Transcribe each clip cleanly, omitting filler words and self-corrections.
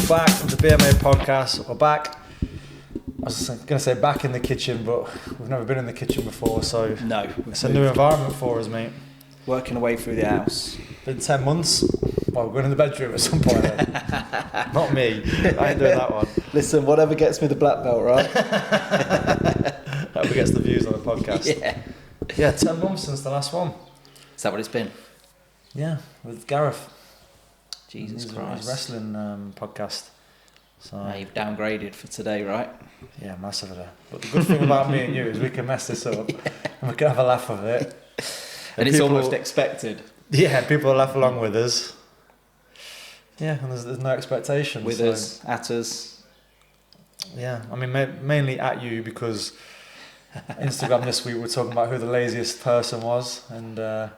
back to the BMA podcast. We're back. I was going to say back in the kitchen, but we've never been in the kitchen before, so no, it's a new environment for us, mate. Working away through the house. Been 10 months. Well, we're going in the bedroom at some point then. Not me. I ain't doing that one. Listen, whatever gets me the black belt, right? Whoever gets the views on the podcast. Yeah, 10 months since the last one. Is that what it's been? Yeah, with Gareth. Jesus Christ. His wrestling podcast. So You've downgraded for today, right? Yeah, massively. But the good thing about me and you is we can mess this up and we can have a laugh of it. And it's almost expected. Yeah, people will laugh along with us. Yeah, and there's no expectations. With us, at us. Yeah, I mean, mainly at you because Instagram this week we're talking about who the laziest person was, and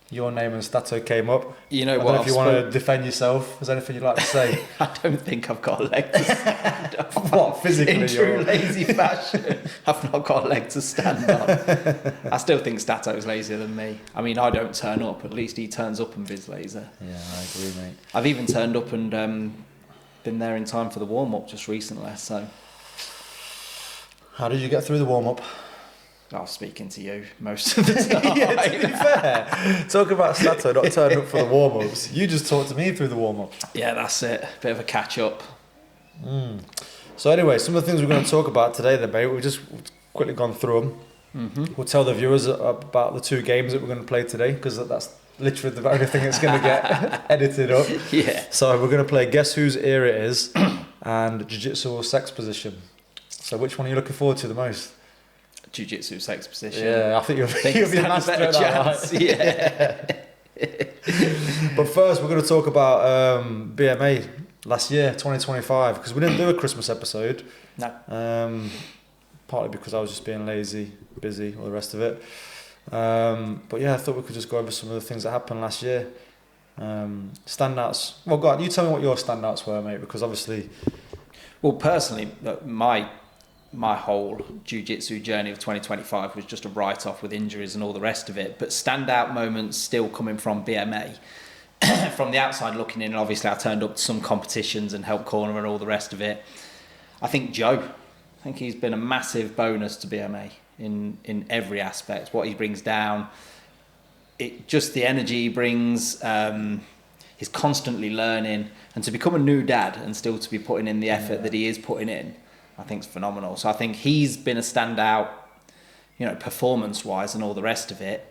your name and Stato came up. You know I what? don't know if you want to defend yourself. Is there anything you'd like to say? I don't think I've got a leg to stand up. What, physically? In true lazy fashion, I've not got a leg to stand up. I still think Stato's lazier than me. I mean, I don't turn up. At least he turns up and viz laser. Yeah, I agree, mate. I've even turned up and been there in time for the warm-up just recently, so... How did you get through the warm-up? I was speaking to you most of the time. Yeah, to be fair, talk about Stato not turning up for the warm-ups. You just talked to me through the warm-up. Yeah, that's it. Bit of a catch-up. So anyway, some of the things we're going to talk about today then, mate, we've just quickly gone through them. Mm-hmm. We'll tell the viewers about the 2 games that we're going to play today, because that's literally the only thing that's going to get edited up. Yeah. So we're going to play Guess Whose Ear It Is and Jiu-Jitsu or Sex Position. So which one are you looking forward to the most? Jiu-jitsu sex position. Yeah, I think you'll be a better chance. Right. Yeah. But first, we're going to talk about BMA last year, 2025, because we didn't do a Christmas episode. No. Partly because I was just being lazy, busy, all the rest of it. But yeah, I thought we could just go over some of the things that happened last year. Standouts. Well, go on, you tell me what your standouts were, mate, because obviously... Well, personally, my whole jiu-jitsu journey of 2025 was just a write-off with injuries and all the rest of it. But standout moments still coming from BMA. From the outside looking in, obviously I turned up to some competitions and helped corner and all the rest of it. I think Joe, he's been a massive bonus to BMA in every aspect. What he brings down, just the energy he brings, he's constantly learning. And to become a new dad and still to be putting in the effort that he is putting in, I think it's phenomenal. So I think he's been a standout, performance-wise and all the rest of it.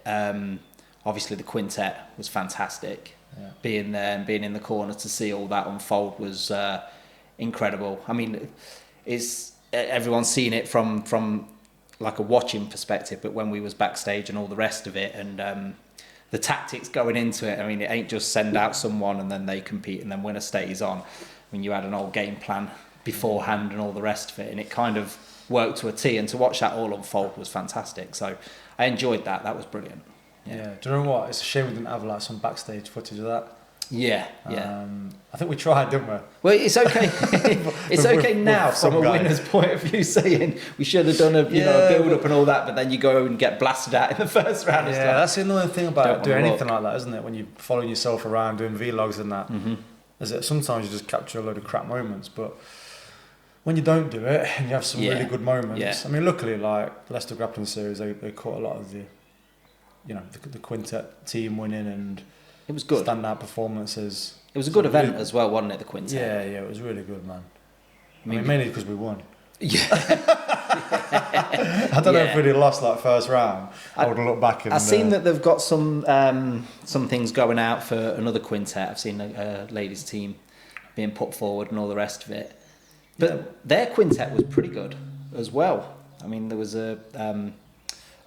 Obviously, the quintet was fantastic. Yeah. Being there and being in the corner to see all that unfold was incredible. I mean, everyone's seen it from like a watching perspective, but when we was backstage and all the rest of it, and the tactics going into it, I mean, it ain't just send out someone and then they compete and then winner stays on. I mean, you had an old game plan beforehand and all the rest of it, and it kind of worked to a T, and to watch that all unfold was fantastic. So I enjoyed that. That was brilliant. Yeah. Do you know what? It's a shame we didn't have like some backstage footage of that. Yeah. I think we tried, didn't we? Well, it's okay. It's okay now from a winner's point of view, saying we should have done a build up and all that, but then you go and get blasted out in the first round. Yeah, that's the annoying thing about doing anything like that, isn't it? When you're following yourself around doing vlogs and that, is that sometimes you just capture a load of crap moments, but when you don't do it and you have some really good moments, I mean, luckily, like Leicester Grappling Series, they caught a lot of the quintet team winning, and it was good. Standout performances. It was a good event as well, wasn't it, the quintet? Yeah, it was really good, man. I mean mainly because we won. Yeah. I don't know if we'd have lost like first round. I would have looked back and... I've seen that they've got some things going out for another quintet. I've seen a ladies team being put forward and all the rest of it. But their quintet was pretty good as well. I mean, there was a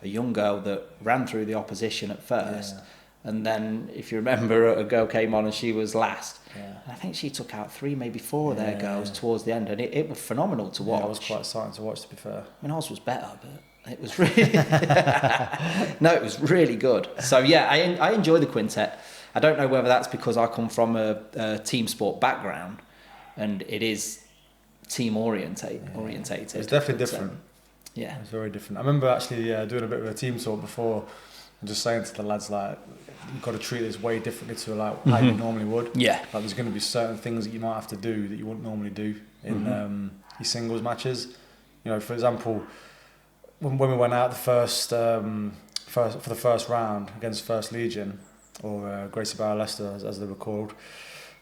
young girl that ran through the opposition at first. Yeah. And then, if you remember, a girl came on and she was last. Yeah. And I think she took out 3, maybe 4 of their girls towards the end. And it was phenomenal to watch. Yeah, it was quite exciting to watch, to be fair. I mean, ours was better, but it was really... No, it was really good. So, yeah, I enjoy the quintet. I don't know whether that's because I come from a team sport background and it is team-orientated. It's definitely different. Yeah. It's very different. I remember actually doing a bit of a team talk before and just saying to the lads, like, you've got to treat this way differently to like how you normally would. Yeah. Like there's going to be certain things that you might have to do that you wouldn't normally do in your singles matches. You know, for example, when we went out for the first round against First Legion, or Gracie Barrow Leicester as they were called,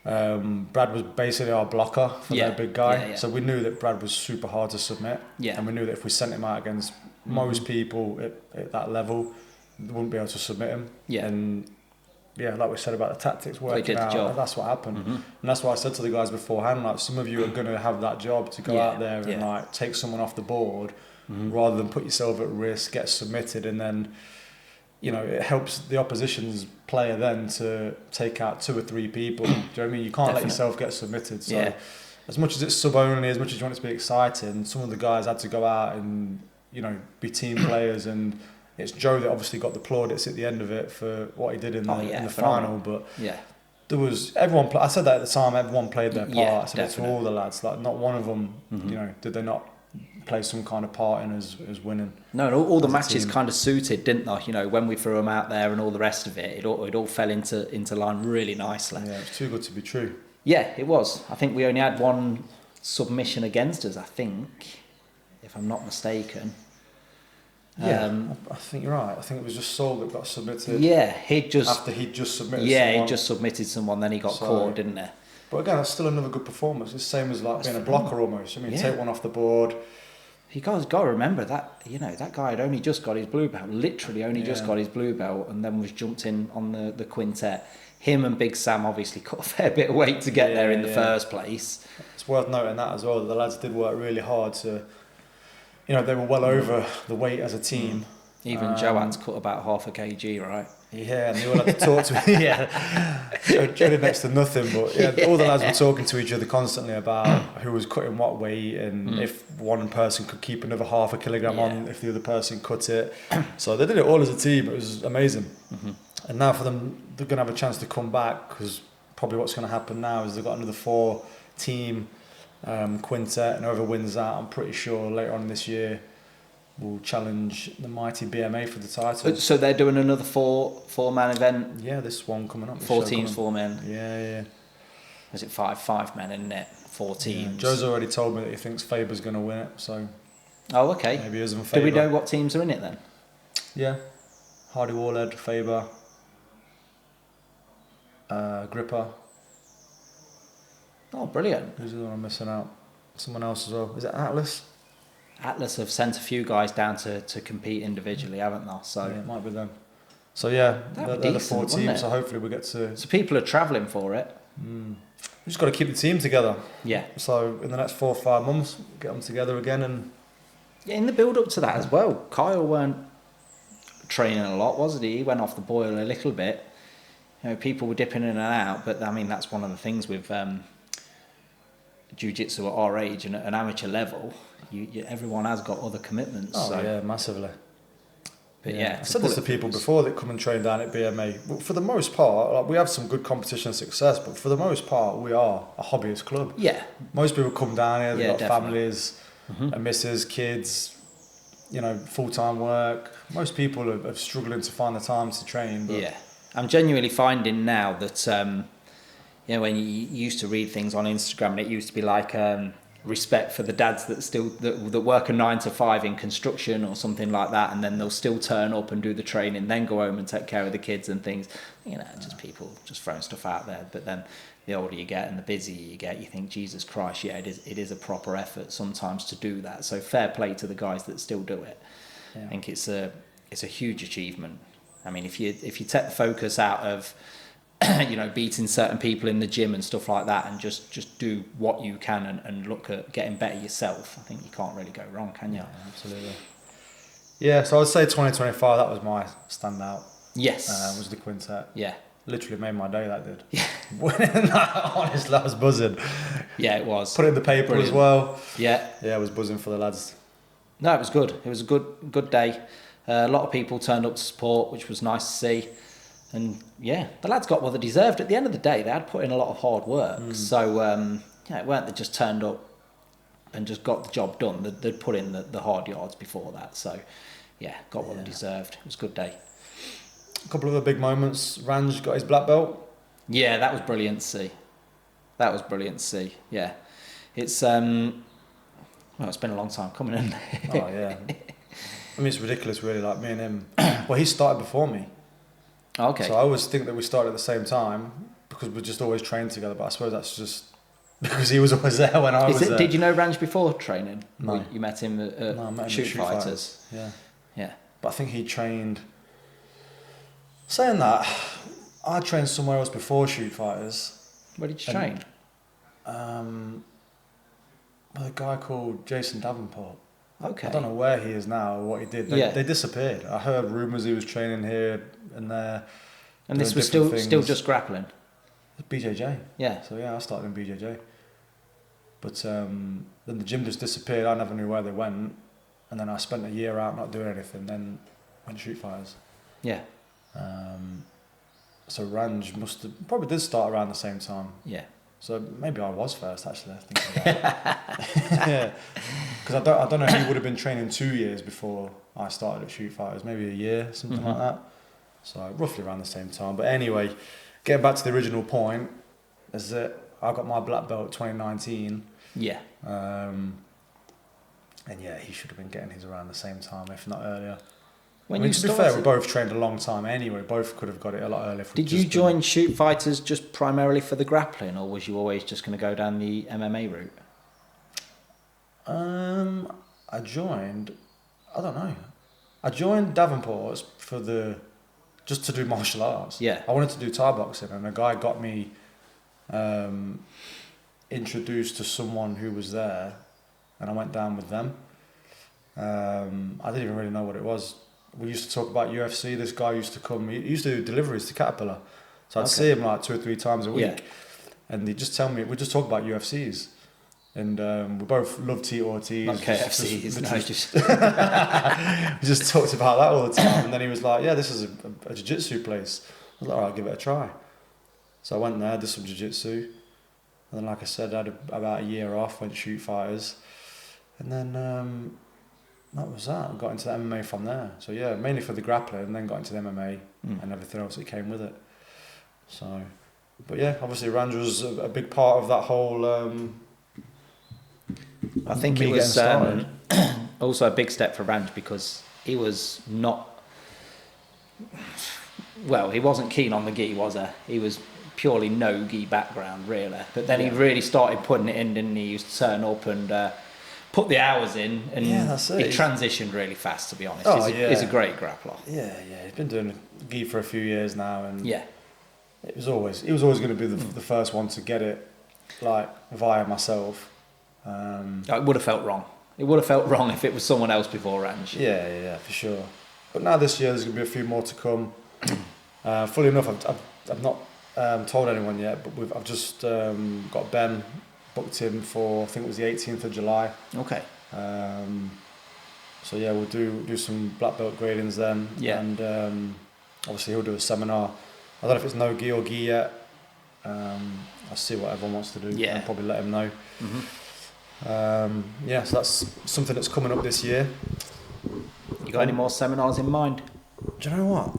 Brad was basically our blocker for their big guy. So we knew that Brad was super hard to submit. And we knew that if we sent him out against most people at that level, they wouldn't be able to submit him. And like we said about the tactics working out, that's what happened. And that's why I said to the guys beforehand, like, some of you are going to have that job to go out there and like take someone off the board rather than put yourself at risk, get submitted, and then, you know, it helps the opposition's player then to take out 2 or 3 people. Do you know what I mean? You can't let yourself get submitted. So as much as it's sub only, as much as you want it to be exciting, some of the guys had to go out and, you know, be team players. And it's Joe that obviously got the plaudits at the end of it for what he did in the final. But there was everyone. I said that at the time. Everyone played their part. I said it to all the lads. Like, not one of them, you know, did they not play some kind of part in as winning. No, and all the matches kind of suited, didn't they? You know, when we threw them out there and all the rest of it, it all fell into line really nicely. Yeah, it was too good to be true. Yeah, it was. I think we only had one submission against us, I think, if I'm not mistaken. Yeah, I think you're right. I think it was just Saul that got submitted. Yeah, after he'd just submitted someone. He just submitted someone, then he got caught, didn't he? But again, that's still another good performance. It's the same as like being a blocker almost. I mean, take one off the board. You guys got to remember that, you know, that guy had only just got his blue belt, literally only just got his blue belt, and then was jumped in on the quintet. Him and Big Sam obviously cut a fair bit of weight to get there in the first place. It's worth noting that as well, that the lads did work really hard to, you know, they were well over the weight as a team. Even Joe had to cut about half a kg, right? Yeah, and they all had to talk to me. Joe did next to nothing, but all the lads were talking to each other constantly about who was cutting what weight, and if one person could keep another half a kilogram on if the other person cut it. So they did it all as a team. It was amazing. And now for them, they're going to have a chance to come back, because probably what's going to happen now is they've got another 4-team quintet, and whoever wins that, I'm pretty sure later on this year, will challenge the mighty BMA for the title. So they're doing another four-man event? Yeah, this one coming up. 4 teams, 4 men. Yeah. Is it 5 men, isn't it? 4 teams. Yeah. Joe's already told me that he thinks Faber's going to win it, so... Oh, okay. Maybe us and Faber. Do we know what teams are in it then? Yeah. Hardy Warled, Faber, Gripper. Oh, brilliant. Who's the one I'm missing out? Someone else as well. Is it Atlas? Atlas have sent a few guys down to compete individually, haven't they? So it might be them. So they're the 4 teams. So hopefully we get to. So people are travelling for it. We just got to keep the team together. Yeah. So in the next 4 or 5 months, get them together again, and in the build up to that as well. Kyle weren't training a lot, wasn't he? He went off the boil a little bit. You know, people were dipping in and out, but I mean that's one of the things with jiu-jitsu at our age and at an amateur level. Everyone has got other commitments. Oh, so. Yeah, massively. But I said this to people before that come and train down at BMA. Well, for the most part, like, we have some good competition success, but for the most part, we are a hobbyist club. Yeah. Most people come down here, they've got families, a missus, kids, you know, full-time work. Most people are struggling to find the time to train. But I'm genuinely finding now that, you know, when you used to read things on Instagram, and it used to be like... respect for the dads that work a 9 to 5 in construction or something like that, and then they'll still turn up and do the training, then go home and take care of the kids and things. You know, just people just throwing stuff out there. But then the older you get and the busier you get, you think, Jesus Christ, it is a proper effort sometimes to do that. So fair play to the guys that still do it. I think it's a huge achievement. I mean, if you take the focus out of you know, beating certain people in the gym and stuff like that, and just do what you can and look at getting better yourself, I think you can't really go wrong, can you? Yeah, absolutely. Yeah, so I would say 2025, that was my standout. Yes. Was the quintet. Yeah. Literally made my day, that did. Yeah. Winning that, honestly, I was buzzing. Yeah, it was. Put it in the paper as well. Yeah. Yeah, I was buzzing for the lads. No, it was good. It was a good day. A lot of people turned up to support, which was nice to see. And yeah, the lads got what they deserved. At the end of the day, they had put in a lot of hard work. So it weren't they just turned up and just got the job done. They'd put in the hard yards before that. So yeah, got what they deserved. It was a good day. A couple of other big moments. Ranj got his black belt. Yeah, that was brilliant to see. Yeah, it's it's been a long time coming in. Oh yeah. I mean, it's ridiculous, really. Like me and him. Well, he started before me. Okay. So I always think that we started at the same time because we just always trained together. But I suppose that's just because he was always there when I was there. Did you know Ranj before training? No. You met him at I met him Shoot at Shoot Fighters. Yeah. Yeah. But I think he trained. Saying that, I trained somewhere else before Shoot Fighters. Where did you train? With a guy called Jason Davenport. Okay. I don't know where he is now or what he did. They disappeared. I heard rumours he was training here and there. And this was still just grappling? BJJ. Yeah. So yeah, I started in BJJ. But then the gym just disappeared. I never knew where they went. And then I spent a year out not doing anything. Then went to Shoot Fighters. Yeah. So Ranj probably did start around the same time. Yeah. So maybe I was first, actually. Thinking about it. Yeah, because I don't know if he would have been training 2 years before I started at Shoot Fighters, maybe a year, something like that. So roughly around the same time. But anyway, getting back to the original point, is that I got my black belt 2019. Yeah. And yeah, he should have been getting his around the same time, if not earlier. To be fair, we both trained a long time anyway. Both could have got it a lot earlier. Did you join Shoot Fighters just primarily for the grappling, or was you always just going to go down the MMA route? I joined. I don't know. I joined Davenport's just to do martial arts. Yeah. I wanted to do Thai boxing, and a guy got me introduced to someone who was there, and I went down with them. I didn't even really know what it was. We used to talk about UFC. This guy used to come. He used to do deliveries to Caterpillar, so I'd see him like 2 or 3 times a week, and he'd just tell me. We'd just talk about UFCs, and we both loved Tito Ortiz. Not KFCs. We just talked about that all the time, and then he was like, "Yeah, this is a jiu-jitsu place." I was like, "All right, I'll give it a try." So I went there, did some jiu-jitsu, and then, like I said, I had about a year off, went to Shoot Fighters, and then. That was that. I got into the MMA from there. So yeah, mainly for the grappling, and then got into the MMA and everything else that came with it. So, but yeah, obviously Ranj was a big part of that whole. I think it was also a big step for Ranj because he was not. Well, he wasn't keen on the gi, was he? He was purely no gi background, really. But then he really started putting it in, didn't he? He used to turn up and. Put the hours in, and he transitioned really fast. To be honest, he's a great grappler. Yeah, he's been doing gi for a few years now, and he was always going to be the first one to get it, like via myself. It would have felt wrong. It would have felt wrong if it was someone else before Ranj. Yeah, for sure. But now this year there's going to be a few more to come. Fully enough, I've not told anyone yet, but I've just got Ben. Booked him for, I think it was the 18th of July. Okay. So yeah, we'll do some black belt gradings then. Yeah. And obviously he'll do a seminar. I don't know if it's no gi or gi yet. I'll see what everyone wants to do. Yeah. And probably let him know. Yeah, so that's something that's coming up this year. You got any more seminars in mind? Do you know what?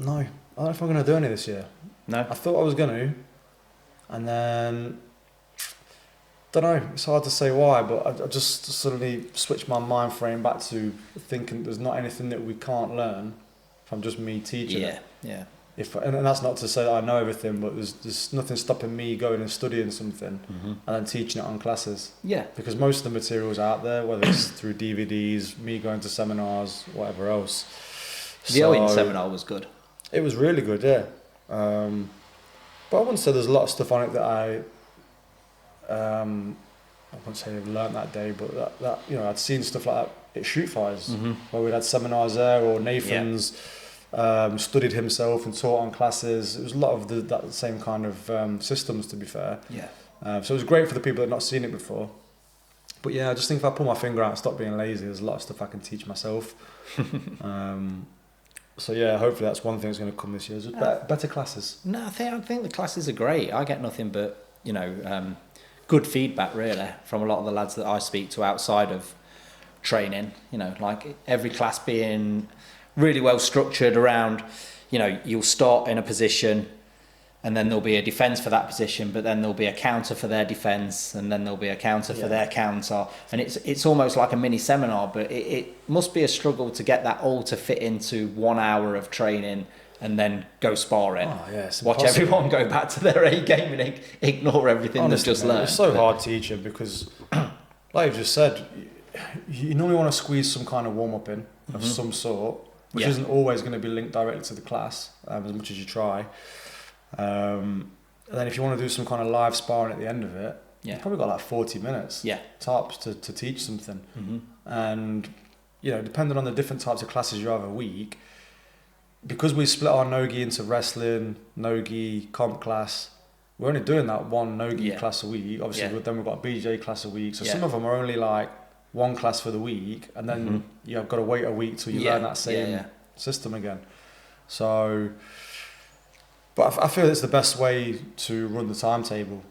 No. I don't know if I'm going to do any this year. No? I thought I was going to. And then... don't know, it's hard to say why, but I just suddenly switched my mind frame back to thinking there's not anything that we can't learn from just me teaching it. Yeah. And that's not to say that I know everything, but there's nothing stopping me going and studying something and then teaching it on classes. Yeah. Because most of the material's out there, whether it's through DVDs, me going to seminars, whatever else. The Owen seminar was good. It was really good, yeah. But I wouldn't say there's a lot of stuff on it that I wouldn't say I've learnt that day, but that I'd seen stuff like that at Shoot Fighters, where we'd had seminars there, or Nathan's studied himself and taught on classes. It was a lot of that same kind of systems, to be fair. Yeah. So it was great for the people that had not seen it before. But yeah, I just think if I pull my finger out and stop being lazy, there's a lot of stuff I can teach myself. So yeah, hopefully that's one thing that's going to come this year. Just better classes. No, I think the classes are great. I get nothing but good feedback really from a lot of the lads that I speak to outside of training. Like every class being really well structured around, you'll start in a position, and then there'll be a defence for that position, but then there'll be a counter for their defence, and then there'll be a counter for their counter. And it's almost like a mini seminar, but it must be a struggle to get that all to fit into 1 hour of training and then go sparring. Oh, yeah, watch everyone go back to their A game and ignore everything they've just learned. It's so hard teaching because, like you just said, you normally want to squeeze some kind of warm-up in of some sort, which isn't always going to be linked directly to the class, as much as you try. And then if you want to do some kind of live sparring at the end of it, you've probably got like 40 minutes tops to teach something. And depending on the different types of classes you have a week, because we split our no-gi into wrestling, no-gi, comp class, we're only doing that one no-gi class a week. Obviously then we've got a BJ class a week, so some of them are only like one class for the week, and then you've got to wait a week till you learn that same system again. So but I feel it's the best way to run the timetable.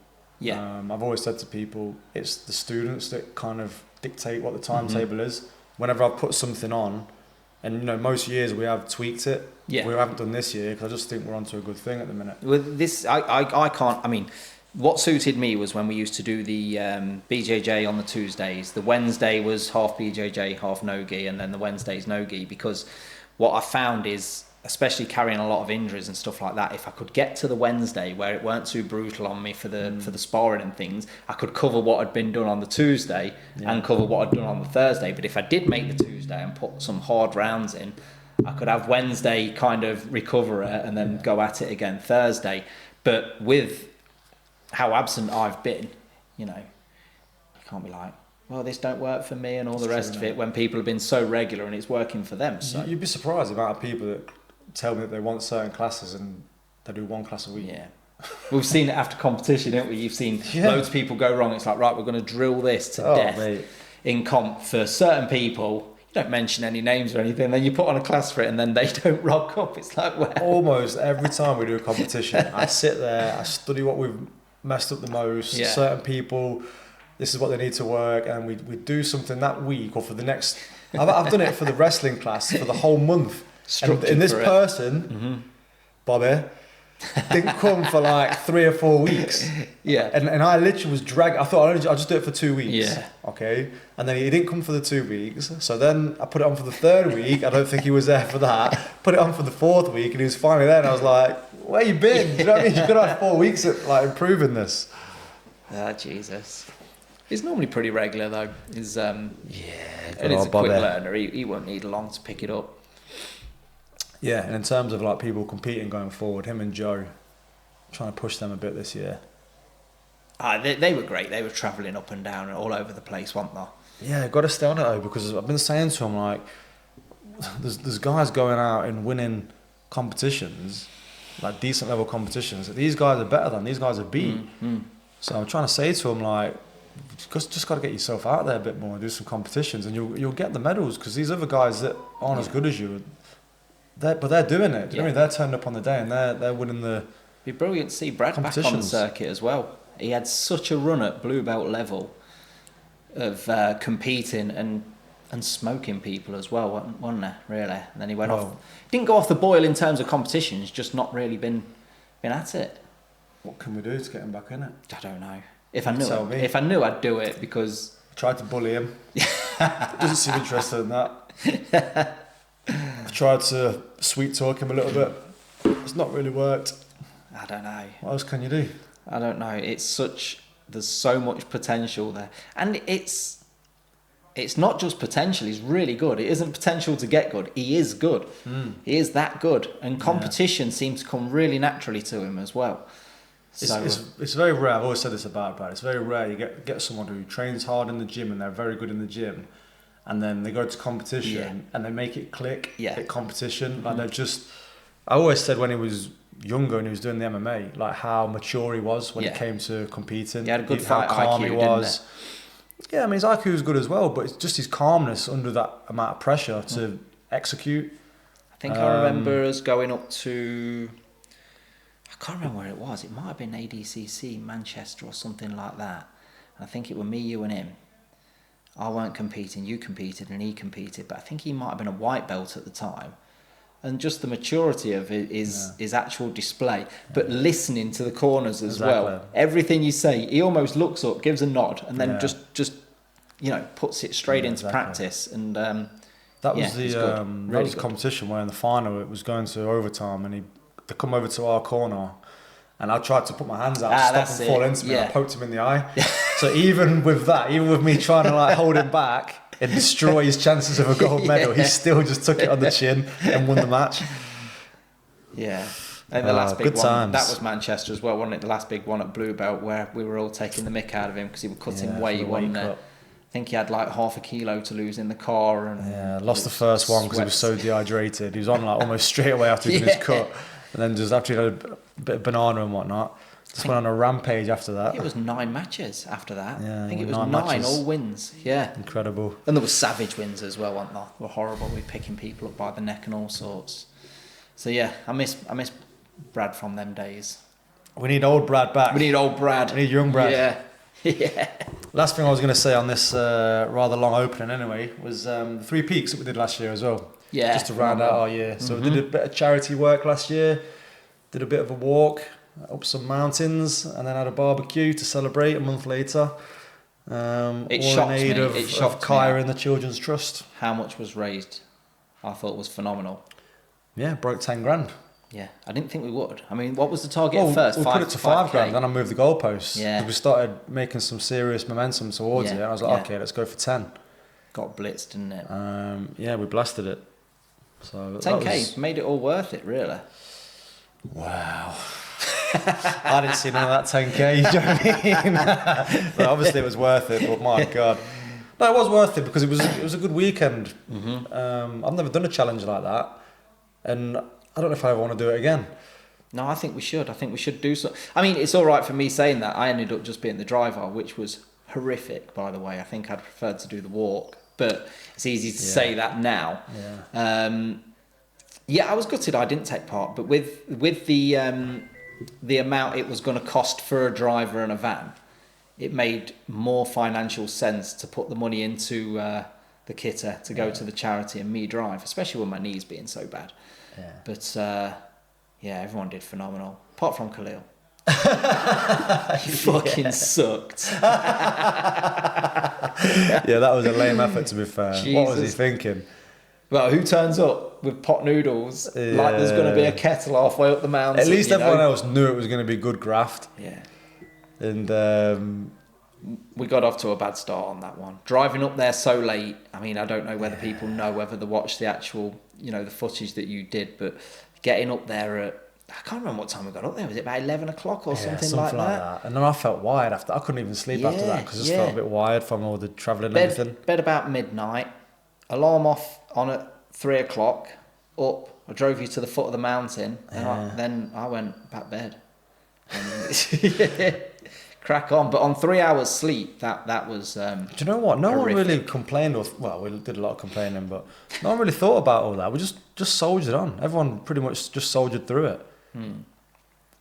I've always said to people, it's the students that kind of dictate what the timetable is. Whenever I've put something on, and most years we have tweaked it. We haven't done this year because I just think we're onto a good thing at the minute. With this, I can't. I mean, what suited me was when we used to do the BJJ on the Tuesdays. The Wednesday was half BJJ, half no-gi, and then the Wednesday's no-gi, because what I found is, especially carrying a lot of injuries and stuff like that, if I could get to the Wednesday where it weren't too brutal on me for the sparring and things, I could cover what had been done on the Tuesday and cover what I'd done on the Thursday. But if I did make the Tuesday and put some hard rounds in, I could have Wednesday kind of recover it and then go at it again Thursday. But with how absent I've been, you can't be like, well, this don't work for me and all the rest of it, when people have been so regular and it's working for them. So you'd be surprised the amount of people that tell me that they want certain classes and they do one class a week. We've seen it after competition, haven't we? You've seen loads of people go wrong. It's like, right, we're going to drill this to death in comp for certain people. You don't mention any names or anything, then you put on a class for it and then they don't rock up. It's like, well, almost every time we do a competition, I sit there, I study what we've messed up the most. Certain people, this is what they need to work, and we do something that week or for the next. I've done it for the wrestling class for the whole month. And this person, Bobby, didn't come for like 3 or 4 weeks. And I literally was dragging. I thought I'll just do it for 2 weeks. Okay. And then he didn't come for the 2 weeks. So then I put it on for the 3rd week. I don't think he was there for that. Put it on for the 4th week, and he was finally there. And I was like, where you been? Do you know what I mean? You've got to have 4 weeks at like improving this. Ah, Jesus. He's normally pretty regular though. He's and he's a quick learner. He won't need long to pick it up. Yeah, and in terms of like people competing going forward, him and Joe, trying to push them a bit this year. They were great. They were travelling up and down and all over the place, weren't they? Yeah, got to stay on it though, because I've been saying to him, like, there's guys going out and winning competitions, like decent level competitions, that these guys are better than, these guys are beat. So I'm trying to say to him, like, just got to get yourself out there a bit more and do some competitions, and you'll get the medals, because these other guys that aren't as good as you, but they're doing it. Do you know what I mean? They're turning up on the day and they're winning the. It'd be brilliant to see Brad back on the circuit as well. He had such a run at blue belt level of competing and smoking people as well, wasn't there? Really, and then he went off. Didn't go off the boil in terms of competitions. Just not really been at it. What can we do to get him back in it? I don't know. If I knew, I'd do it, because I tried to bully him. Doesn't seem interested in that. I've tried to sweet talk him a little bit. It's not really worked. I don't know. What else can you do? I don't know. There's so much potential there, and it's not just potential. He's really good. It isn't potential to get good. He is good. He is that good, and competition seems to come really naturally to him as well. It's very rare. I've always said this about Brad. It's very rare you get someone who trains hard in the gym and they're very good in the gym, and then they go to competition and they make it click at competition. Like they're just. I always said when he was younger and he was doing the MMA, like how mature he was when it came to competing. He had a good fight how calm IQ, he was. Yeah, I mean his IQ was good as well, but it's just his calmness under that amount of pressure to execute. I think I remember us going up to. I can't remember where it was. It might have been ADCC, Manchester or something like that. And I think it were me, you and him. I weren't competing, you competed and he competed, but I think he might have been a white belt at the time. and just the maturity of it is his actual display, but listening to the corners as well. Everything you say, he almost looks up, gives a nod, and then just puts it straight into practice. And that was the competition where in the final it was going to overtime, and they come over to our corner. And I tried to put my hands out to stop him fall into me. And I poked him in the eye. So even with me trying to like hold him back and destroy his chances of a gold medal, he still just took it on the chin and won the match. Yeah. And the last big one, times. That was Manchester as well, wasn't it? The last big one at Blue Belt where we were all taking the mick out of him because he was cutting weight. I think he had like half a kilo to lose in the car. And lost the first one because he was so dehydrated. He was on like almost straight away after doing his cut. And then just after he had a bit of banana and whatnot, just went on a rampage after that. It was 9 matches after that. Yeah, I think it was 9 all wins. Yeah. Incredible. And there were savage wins as well, weren't there? They were horrible with picking people up by the neck and all sorts. So yeah, I miss Brad from them days. We need old Brad back. We need old Brad. We need young Brad. Yeah. Yeah. Last thing I was going to say on this rather long opening anyway was the 3 peaks that we did last year as well. Yeah. Just to round out our year. So we did a bit of charity work last year, did a bit of a walk up some mountains, and then had a barbecue to celebrate a month later. It shocked me. It shocked Kaya and the Children's Trust. How much was raised? I thought it was phenomenal. Yeah, broke 10 grand. Yeah, I didn't think we would. I mean, what was the target at first? We put it to 5 grand, then I moved the goalposts. Yeah. Because we started making some serious momentum towards it. And I was like, okay, let's go for 10. Got blitzed, didn't it? We blasted it. So 10k made it all worth it, really. Wow. I didn't see none of that 10k, you know what I mean? But obviously it was worth it, but my God. No, it was worth it because it was a good weekend. I've never done a challenge like that. And I don't know if I ever want to do it again. No, I think we should. I think we should do so. I mean, it's all right for me saying that. I ended up just being the driver, which was horrific, by the way. I think I'd preferred to do the walk. But it's easy to say that now. I was gutted I didn't take part, but with the amount it was going to cost for a driver and a van, it made more financial sense to put the money into the kitter to go to the charity and me drive, especially with my knees being so bad. Yeah. But everyone did phenomenal, apart from Khalil. He fucking sucked. That was a lame effort, to be fair. Jesus. What was he thinking? Well, who turns up with pot noodles like there's going to be a kettle halfway up the mountain? At least everyone else knew it was going to be good graft. Yeah. And we got off to a bad start on that one. Driving up there so late. I mean, I don't know whether people know whether they watch the actual, the footage that you did, but getting up there at, I can't remember what time we got up there. Was it about 11 o'clock or something like that? And then I felt wired after. I couldn't even sleep after that because I just felt a bit wired from all the travelling and everything. Bed about midnight. Alarm off on at 3 o'clock. Up. I drove you to the foot of the mountain. And then I went back bed. And crack on. But on 3 hours sleep, that was do you know what? No horrific. One really complained. We did a lot of complaining, but no one really thought about all that. We just soldiered on. Everyone pretty much just soldiered through it. And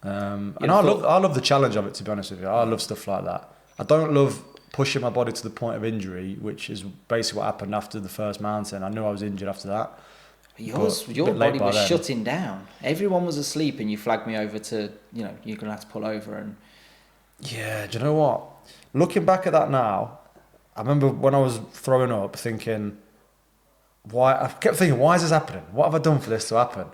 I love the challenge of it, to be honest with you. I love stuff like that. I don't love pushing my body to the point of injury, which is basically what happened after the first mountain. I knew I was injured after that. Your body was shutting down. Everyone was asleep, and you flagged me over to, you're going to have to pull over. And yeah, do you know what? Looking back at that now, I remember when I was throwing up thinking, I kept thinking, why is this happening? What have I done for this to happen?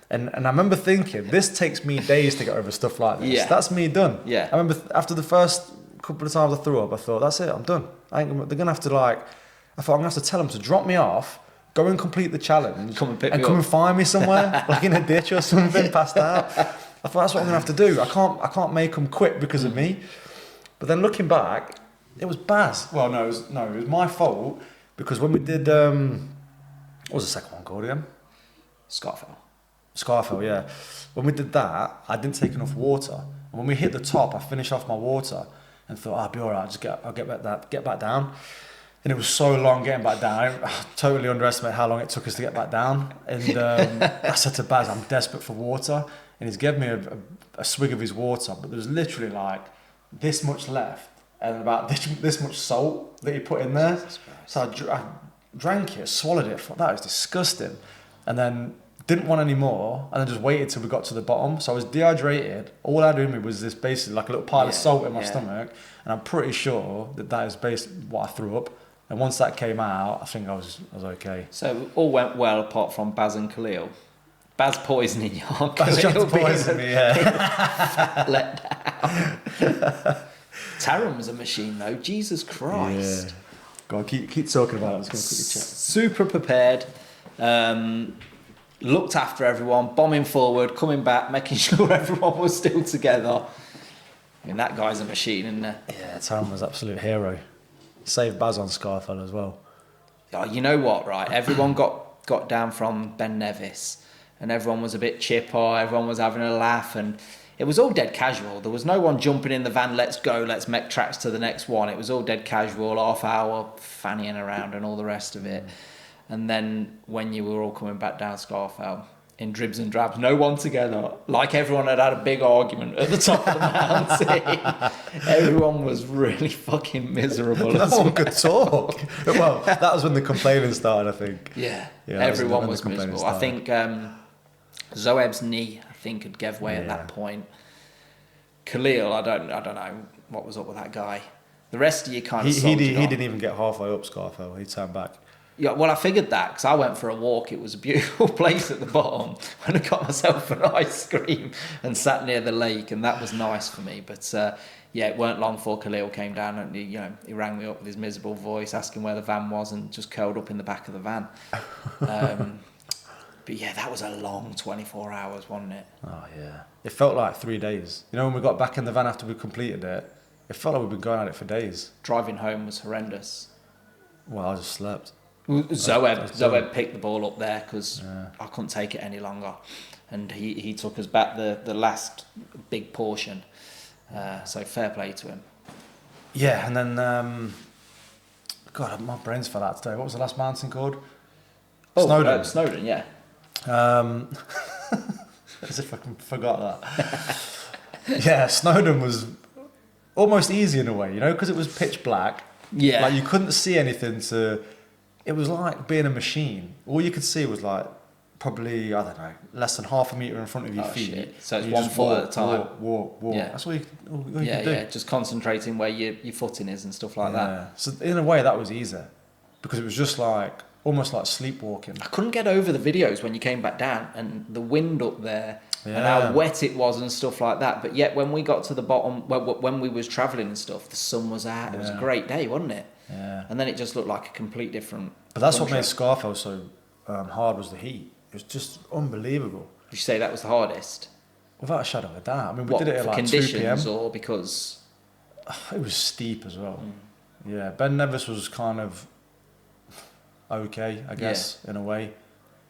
And I remember thinking, this takes me days to get over stuff like this. Yeah. That's me done. Yeah. I remember after the first couple of times I threw up, I thought, that's it, I'm done. They're going to have to I thought I'm going to have to tell them to drop me off, go and complete the challenge, come and find me somewhere, like in a ditch or something, passed out. I thought that's what I'm going to have to do. I can't make them quit because of me. But then looking back, it was Baz. Well, it was my fault because when we did, what was the second one called again? Scarfell, yeah. When we did that, I didn't take enough water. And when we hit the top, I finished off my water and thought, I'll be all right. I'll get back down. And it was so long getting back down. I totally underestimated how long it took us to get back down. And I said to Baz, I'm desperate for water. And he's given me a swig of his water, but there was literally like this much left and about this much salt that he put in there. So I drank it, swallowed it. I thought, that was disgusting. And then didn't want any more, and then just waited till we got to the bottom. So I was dehydrated. All I had in me was this basically like a little pile of salt in my stomach, and I'm pretty sure that is basically what I threw up. And once that came out, I think I was okay. So all went well apart from Baz and Khalil. Baz poisoning you. Baz tried to poison me, yeah. Let down. Taron was a machine though. Jesus Christ. Yeah. Go on, keep talking about it. I was going to quickly check. Super prepared. Looked after everyone, bombing forward, coming back, making sure everyone was still together. I mean, that guy's a machine, isn't he? Yeah, Taron was an absolute hero. Saved Baz on Scarfell as well. Oh, you know what, right? Everyone got down from Ben Nevis, and everyone was a bit chipper, everyone was having a laugh, and it was all dead casual. There was no one jumping in the van, let's go, let's make tracks to the next one. It was all dead casual, half hour, fannying around and all the rest of it. And then when you were all coming back down Scarfell, in dribs and drabs, no one together, like everyone had a big argument at the top of the mountain. Everyone was really fucking miserable. No one could talk. Well, that was when the complaining started, I think. Yeah everyone was miserable. Started. I think Zoeb's knee, I think, had gave way at that point. Khalil, I don't know what was up with that guy. The rest of you kind of he didn't even get halfway up Scarfell. He turned back. Yeah, well, I figured that because I went for a walk. It was a beautiful place at the bottom, and I got myself an ice cream and sat near the lake, and that was nice for me. But it weren't long before Khalil came down, and he rang me up with his miserable voice, asking where the van was, and just curled up in the back of the van. But yeah, that was a long 24 hours, wasn't it? Oh yeah, it felt like 3 days. You know, when we got back in the van after we completed it, it felt like we'd been going at it for days. Driving home was horrendous. Well, I just slept. Zoeb picked the ball up there because I couldn't take it any longer, and he took us back the last big portion. So fair play to him. Yeah, and then God, my brain's fell out today. What was the last mountain called? Snowdon. Snowdon, yeah. As if I forgot that. Yeah, Snowdon was almost easy in a way, because it was pitch black. Yeah. Like you couldn't see anything it was like being a machine. All you could see was like probably, I don't know, less than half a metre in front of your feet. Shit. So it's 1 foot at a time. Walk. Yeah. That's all you could do. Yeah, just concentrating where your footing is and stuff like that. So in a way that was easier because it was just like, almost like sleepwalking. I couldn't get over the videos when you came back down and the wind up there and how wet it was and stuff like that. But yet when we got to the bottom, when we was travelling and stuff, the sun was out. It was a great day, wasn't it? Yeah. And then it just looked like a complete different But that's what made Scarfell so hard was the heat. It was just unbelievable. Did you say that was the hardest? Without a shadow of a doubt. I mean, we did it at like 2 p.m. or because... It was steep as well. Yeah, Ben Nevis was kind of okay, I guess, in a way.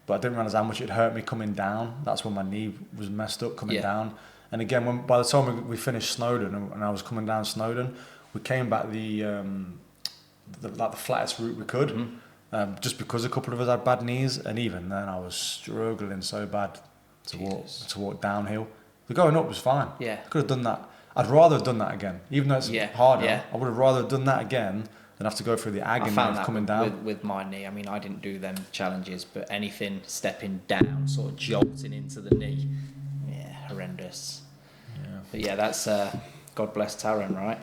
But I didn't realise how much it hurt me coming down. That's when my knee was messed up coming down. And again, by the time we finished Snowdon and I was coming down Snowdon, we came back the flattest route we could, just because a couple of us had bad knees, and even then I was struggling so bad to walk downhill. The going up was fine. Yeah, could have done that. I'd rather have done that again, even though it's harder. Yeah. I would have rather done that again than have to go through the agony of coming down. With my knee, I mean, I didn't do them challenges, but anything stepping down, sort of jolting into the knee, horrendous. Yeah. But yeah, that's God bless Taron, right?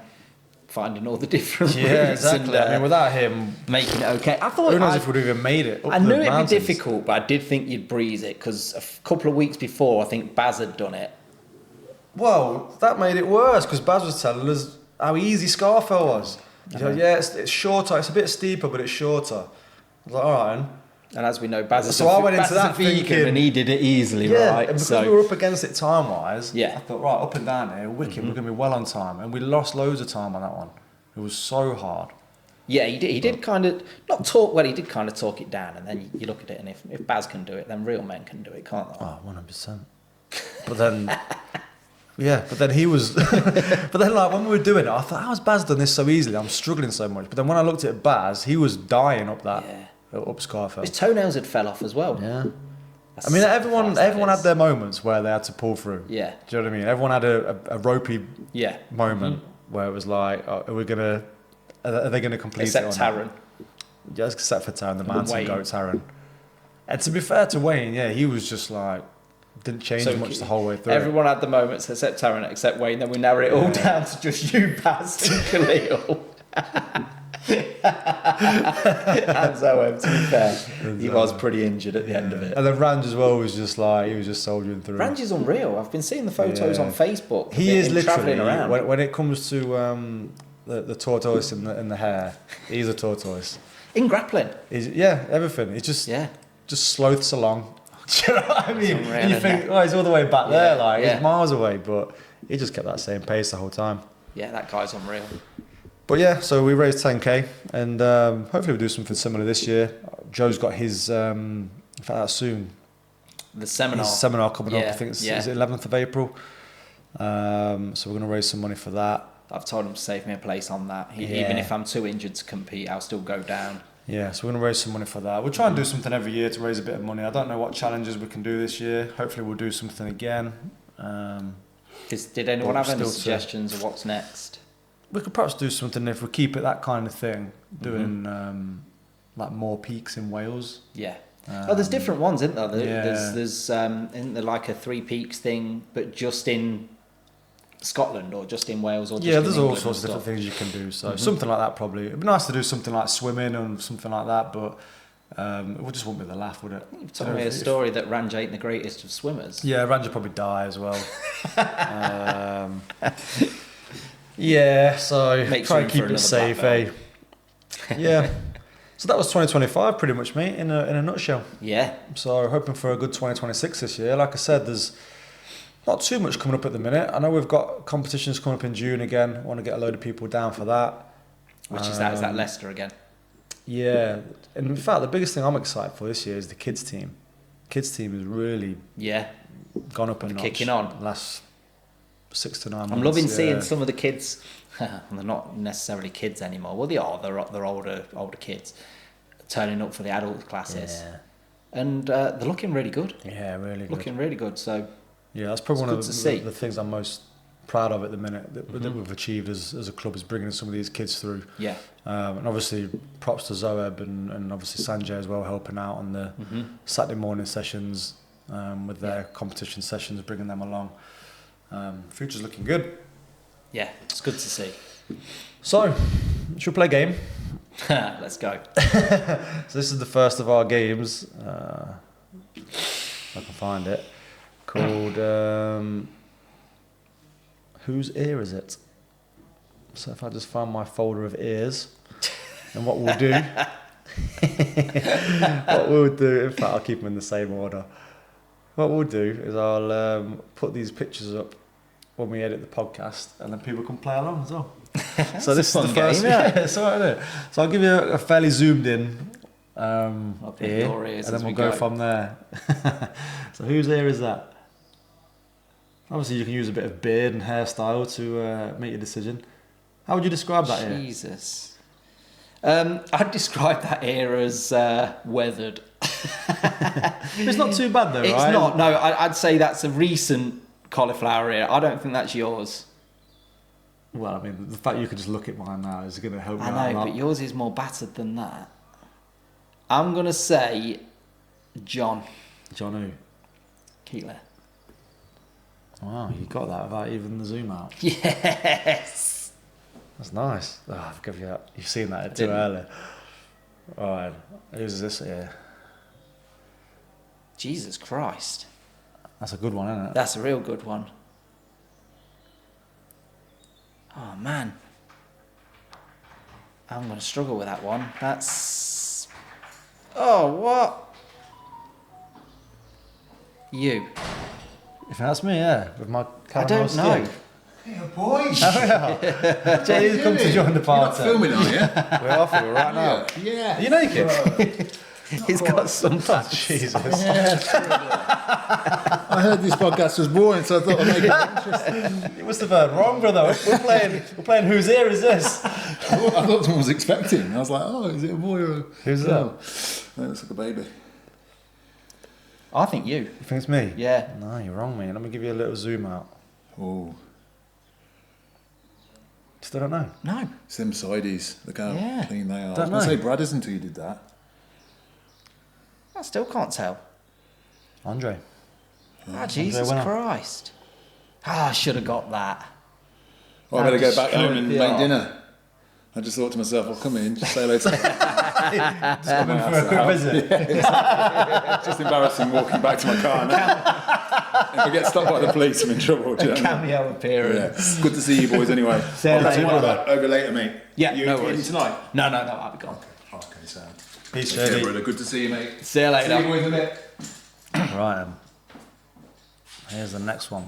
Finding all the different routes. Yeah, exactly. And, I mean, without him, making it okay. I thought who knows if we'd have even made it. I knew it'd be difficult, but I did think you'd breeze it because a couple of weeks before, I think Baz had done it. Well, that made it worse because Baz was telling us how easy Scarfell was. It's shorter. It's a bit steeper, but it's shorter. I was like, all right. And as we know, Baz is I went into that vegan, and he did it easily, right? And because we were up against it time-wise, I thought, right, up and down here, wicked, we're going to be well on time. And we lost loads of time on that one. It was so hard. Yeah, he did kind of, not talk, well, he did kind of talk it down, and then you look at it, and if Baz can do it, then real men can do it, can't they? Oh, 100%. But then... Yeah, but then he was... but then, like, when we were doing it, I thought, how has Baz done this so easily? I'm struggling so much. But then when I looked at Baz, he was dying up that... up Scarfell. His toenails had fell off as well. Yeah. I mean, everyone had their moments where they had to pull through. Yeah. Do you know what I mean? Everyone had a ropey moment where it was like, are they going to complete except it or not? Taron. Yeah, except for Taron, the mountain goat Taron. And to be fair to Wayne, yeah, he was just like, didn't change much the whole way through. Everyone had the moments except Tarrant, except Wayne. Then we narrow it all down to just you, Baz, and Khalil. And so, to be fair, he was pretty injured at the end of it. And then Ranj as well was just like, he was just soldiering through. Ranj is unreal. I've been seeing the photos on Facebook. He is literally, when it comes to the tortoise in the hair, he's a tortoise. In grappling. Everything. He just sloths along. Do you know what I mean? And you think, he's all the way back there, he's miles away, but he just kept that same pace the whole time. Yeah, that guy's unreal. But yeah, so we raised 10k, and hopefully we'll do something similar this year. Joe's got his, in fact, that's soon. The seminar. His seminar coming up, I think is it 11th of April? So we're going to raise some money for that. I've told him to save me a place on that. Even if I'm too injured to compete, I'll still go down. Yeah, so we're going to raise some money for that. We'll try and do something every year to raise a bit of money. I don't know what challenges we can do this year. Hopefully we'll do something again. Did anyone have any suggestions of what's next? We could perhaps do something if we keep it that kind of thing, doing like more peaks in Wales. Yeah. There's different ones, isn't there? There's isn't there like a 3 peaks thing, but just in Scotland or just in Wales or just in there's England all sorts of different things you can do. So something like that probably. It'd be nice to do something like swimming and something like that, but it just wouldn't be the laugh, would it? You've told me a story that Ranj ain't the greatest of swimmers. Yeah, Ranj would probably die as well. Yeah, so try and keep it safe, eh? Yeah. So that was 2025 pretty much, mate, in a nutshell. Yeah. So hoping for a good 2026 this year. Like I said, there's not too much coming up at the minute. I know we've got competitions coming up in June again. I want to get a load of people down for that. Which is that? Is that Leicester again? Yeah. And in fact, the biggest thing I'm excited for this year is the kids team. Kids team has really gone up a notch. Kicking on. Last 6 to 9 months. I'm loving seeing some of the kids. They're not necessarily kids anymore. Well, they are. They're older kids turning up for the adult classes. Yeah. And they're looking really good. Yeah, really good. Looking really good. So yeah, that's probably one of the things I'm most proud of at the minute that we've achieved as a club is bringing some of these kids through. Yeah. And obviously props to Zoeb and obviously Sanjay as well, helping out on the Saturday morning sessions with their competition sessions, bringing them along. Future's looking good. Yeah, it's good to see. So, should we play a game? Let's go. So this is the first of our games. If I can find it. Called Whose Ear Is It? So if I just find my folder of ears, and what we'll do, in fact I'll keep them in the same order. What we'll do is I'll put these pictures up when we edit the podcast, and then people can play along as well. So this is the first game, yeah. So I'll give you a fairly zoomed in ear, and then we'll go from there. So whose ear is that? Obviously you can use a bit of beard and hairstyle to make your decision. How would you describe that ear? Jesus. I'd describe that ear as weathered. It's not too bad though, right? It's not, no. I'd say that's a recent cauliflower ear. I don't think that's yours. Well, I mean, the fact you could just look at mine now is going to help me out I a know, lot. but yours is more battered than that. I'm going to say John. John who? Keeler. Wow, you got that without even the zoom out. Yes. That's nice. Oh, I've given you that. You've seen that too early. All right, who's this here? Jesus Christ. That's a good one, isn't it? That's a real good one. Oh, man. I'm going to struggle with that one. That's... Oh, what? You. If that's me, yeah. With my I don't know. Yeah, boys. Jay's come to join the party. You're not filming, are you? We're off it right now. Yeah. Are you naked? He's got some fat. Jesus. Yeah, I heard this podcast was boring, so I thought I'd make it interesting. You must have heard wrong, brother. We're playing Whose Ear Is This? I thought someone was expecting. I was like, oh, is it a boy or a Who's girl? That looks like a baby. I think you. You think it's me? Yeah. No, you're wrong, man. Let me give you a little zoom out. Oh. Still don't know. No. It's them sideys. Look how clean they are. Don't I was going to know. say Brad isn't until you did that. I still can't tell. Andre. Ah, Jesus Christ. I should have got that. Well, I better go back home and make dinner. I just thought to myself, I'll come in, just say hello to Just come in for a quick visit. Yeah, it's just embarrassing walking back to my car now. If I get stopped by the police, I'm in trouble. A cameo appearance. Yeah. Good to see you boys anyway. See you later, brother. Over later, mate. Yeah, you no eating worries. tonight? No, I'll be gone. Okay, sound. Peace, Yeah, Shady. brother. Good to see you, mate. See you later. See you boys in a bit. Right, here's the next one.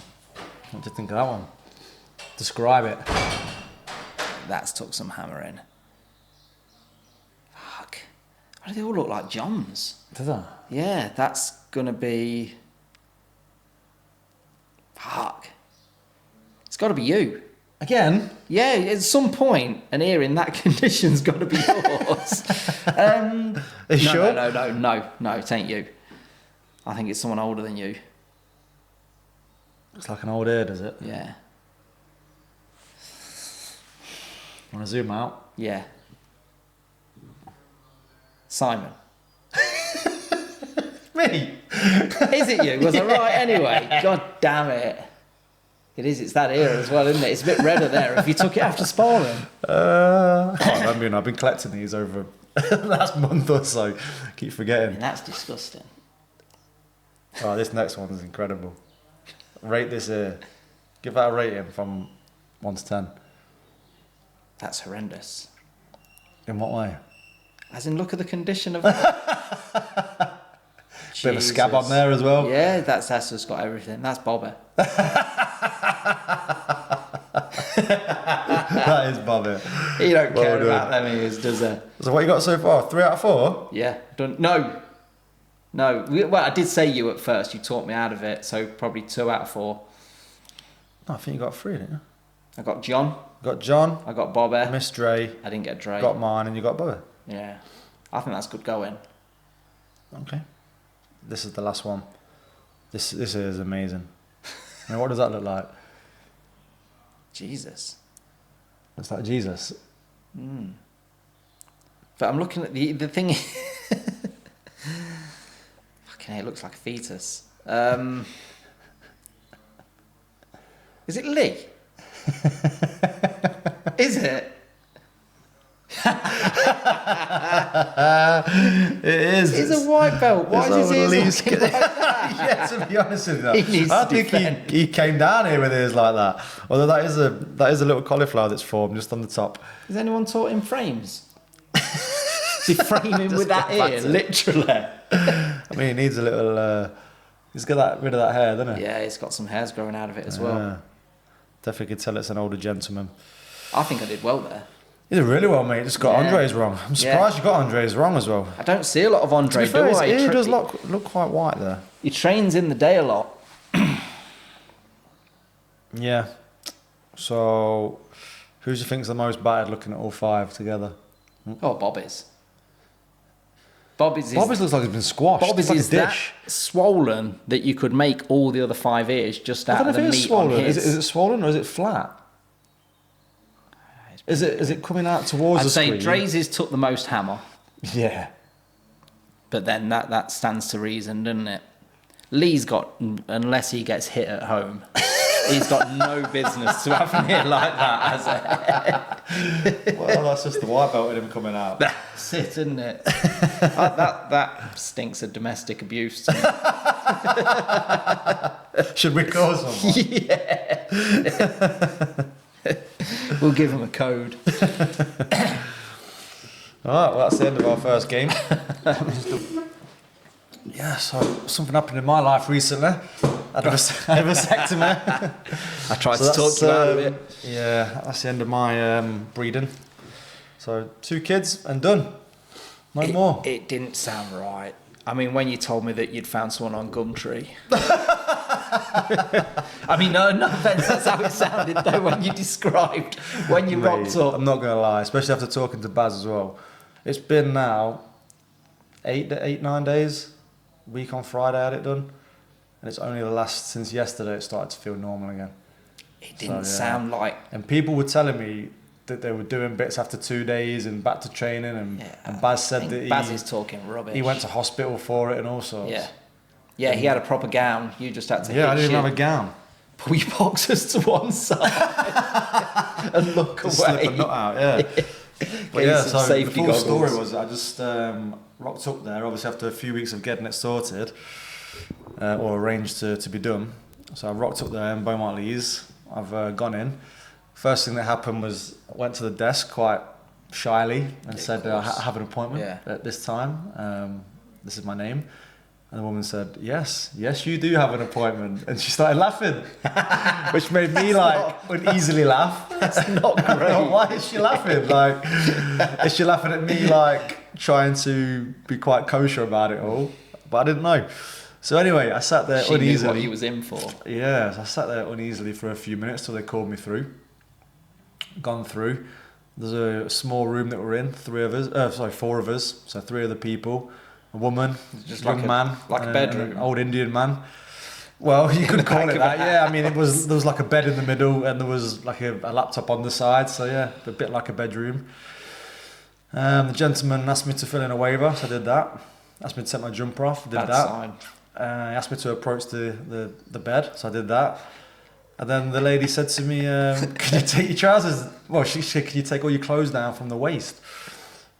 What do you think of that one? Describe it. That's took some hammering. Fuck. Why do they all look like Johns? Does that? Yeah, that's gonna be... Fuck. It's gotta be you. Again? Yeah, at some point, an ear in that condition's gotta be yours. Are you sure? No, it ain't you. I think it's someone older than you. Looks like an old ear, does it? Yeah. Want to zoom out? Yeah. Simon. Me? Is it you? Was I right anyway? God damn it. It is, it's that ear as well, isn't it? It's a bit redder there. If you took it after sparring. I can't remember. I've been collecting these over the last month or so. Keep forgetting. And that's disgusting. Oh, this next one is incredible. Rate this ear. Give that a rating from 1 to 10. That's horrendous. In what way? As in, look at the condition of that. Bit of a scab on there as well. Yeah, that's just got everything. That's Bobber. That is Bobby. He don't Well care done. about them ears, does he? So what you got so far? 3 out of 4? Yeah. Done. No. Well, I did say you at first. You talked me out of it, so probably 2 out of 4. No, I think you got 3, didn't you? I got John. Got John, I got Bobber. Miss Dre, I didn't get Dre. got mine, and you got Bobby. Yeah. I think that's good going. Okay. This is the last one. This is amazing. I mean, what does that look like? Jesus. Looks like Jesus. But I'm looking at the thing. Fucking hell, it looks like a fetus. Is it Lee? Is it? It is. He's a white belt. Why is his ears looking like that? Yeah, to be honest with you, He needs I to think defend. he came down here with ears like that. Although that is a little cauliflower that's formed just on the top. Has anyone taught him frames? Is he framing Just with that get back ear, to- literally? I mean, he needs a little. He's got rid of that hair, doesn't he? Yeah, it's got some hairs growing out of it as well. Yeah. Definitely could tell it's an older gentleman. I think I did well there. You did really well, mate. Just got Yeah. Andre's wrong. I'm surprised you got Andre's wrong as well. I don't see a lot of Andre, To be fair, do his I? ear does look quite white there. He trains in the day a lot. Yeah. So, who do you think's the most battered looking at all 5 together? Oh, Bobby's. Bobby's Bobby's looks like he's been squashed. Bobby's It's like is a that dish. swollen that you could make all the other 5 ears just I out don't know of if the it is meat swollen. on his. Is it swollen or is it flat? Is it coming out towards I'd the say screen? Dre's took the most hammer, Yeah. but then that stands to reason, doesn't it? Lee's got, unless he gets hit at home, he's got no business to have an ear like that, has it? Well, that's just the white belt in him coming out. That's it, isn't it? That stinks of domestic abuse to me. Should we call someone? Yeah. We'll give him a code. Alright, well that's the end of our first game. Yeah, so something happened in my life recently. I had a vasectomy. I tried So to talk you out of it. Yeah, that's the end of my breeding. So 2 kids and done. No more. It didn't sound right. I mean, when you told me that you'd found someone on Gumtree. I mean, no offence, that's how it sounded though when you described, when you rocked up. I'm not going to lie, especially after talking to Baz as well. It's been now 9 days. Week on Friday I had it done. And it's only since yesterday it started to feel normal again. It didn't So, yeah. sound like... And people were telling me that they were doing bits after 2 days and back to training, and Baz said that Baz is talking rubbish. He went to hospital for it and all sorts. Yeah, he had a proper gown. You just had to I didn't even have a gown. Pull your boxers to one side and look away. Slip a nut out, yeah. But yeah, so the full goggles. story was I just rocked up there, obviously after a few weeks of getting it sorted, or arranged to be done. So I rocked up there in Beaumont Lees. I've gone in. First thing that happened was I went to the desk quite shyly and said, I have an appointment at this time. This is my name. And the woman said, yes, you do have an appointment. And she started laughing, which made me uneasily laugh. That's not great. Why is she laughing? Like, is she laughing at me, like, trying to be quite kosher about it all? But I didn't know. So anyway, I sat there uneasily. She knew what he was in for. Yeah, so I sat there uneasily for a few minutes till they called me through. Gone through. There's a small room that we're in, 4 of us, so 3 other people. A woman, just young man, like a bedroom, an old Indian man. Well, you could call it that. Yeah, I mean, there was like a bed in the middle, and there was like a laptop on the side. So yeah, a bit like a bedroom. The gentleman asked me to fill in a waiver, so I did that. Asked me to take my jumper off, did that. He asked me to approach the bed, so I did that. And then the lady said to me, "Can you take your trousers?" Well, she said, "Can you take all your clothes down from the waist?"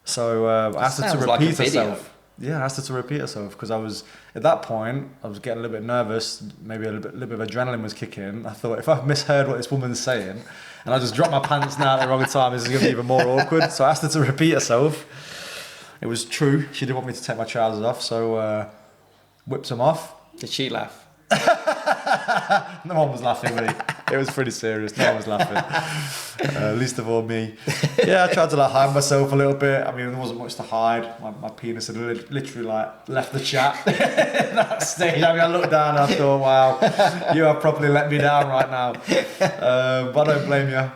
So I asked her to repeat herself. Yeah, I asked her to repeat herself because at that point, I was getting a little bit nervous. Maybe a little bit of adrenaline was kicking. I thought, if I misheard what this woman's saying and I just dropped my pants now at the wrong time, this is going to be even more awkward. So I asked her to repeat herself. It was true. She didn't want me to take my trousers off, so whipped them off. Did she laugh? No one was laughing, really. It was pretty serious. No one was laughing. Least of all me. Yeah, I tried to hide myself a little bit. I mean, there wasn't much to hide. My penis had literally left the chat at that stage. I mean, I looked down and I thought, wow, you have probably let me down right now. But I don't blame you.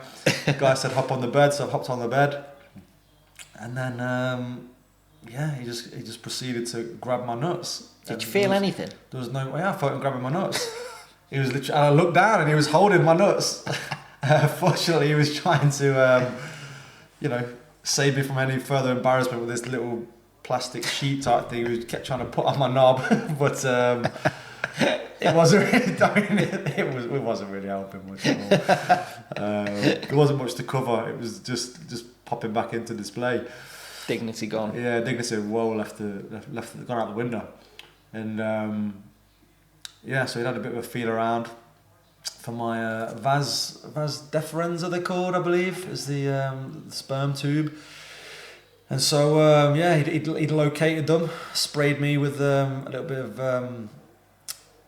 The guy said hop on the bed, so I hopped on the bed. And then, he just proceeded to grab my nuts. Did you feel anything? There was no way. I felt him grabbing my nuts. He was literally, and I looked down and he was holding my nuts. Fortunately, he was trying to, save me from any further embarrassment with this little plastic sheet type thing. He kept trying to put on my knob, but it wasn't really. It wasn't really helping much at all. There wasn't much to cover. It was just popping back into display. Dignity gone. Yeah, dignity gone out the window. And so he had a bit of a feel around for my vas deferens, are they called, I believe, is the sperm tube. And so he'd located them, sprayed me with a little bit of I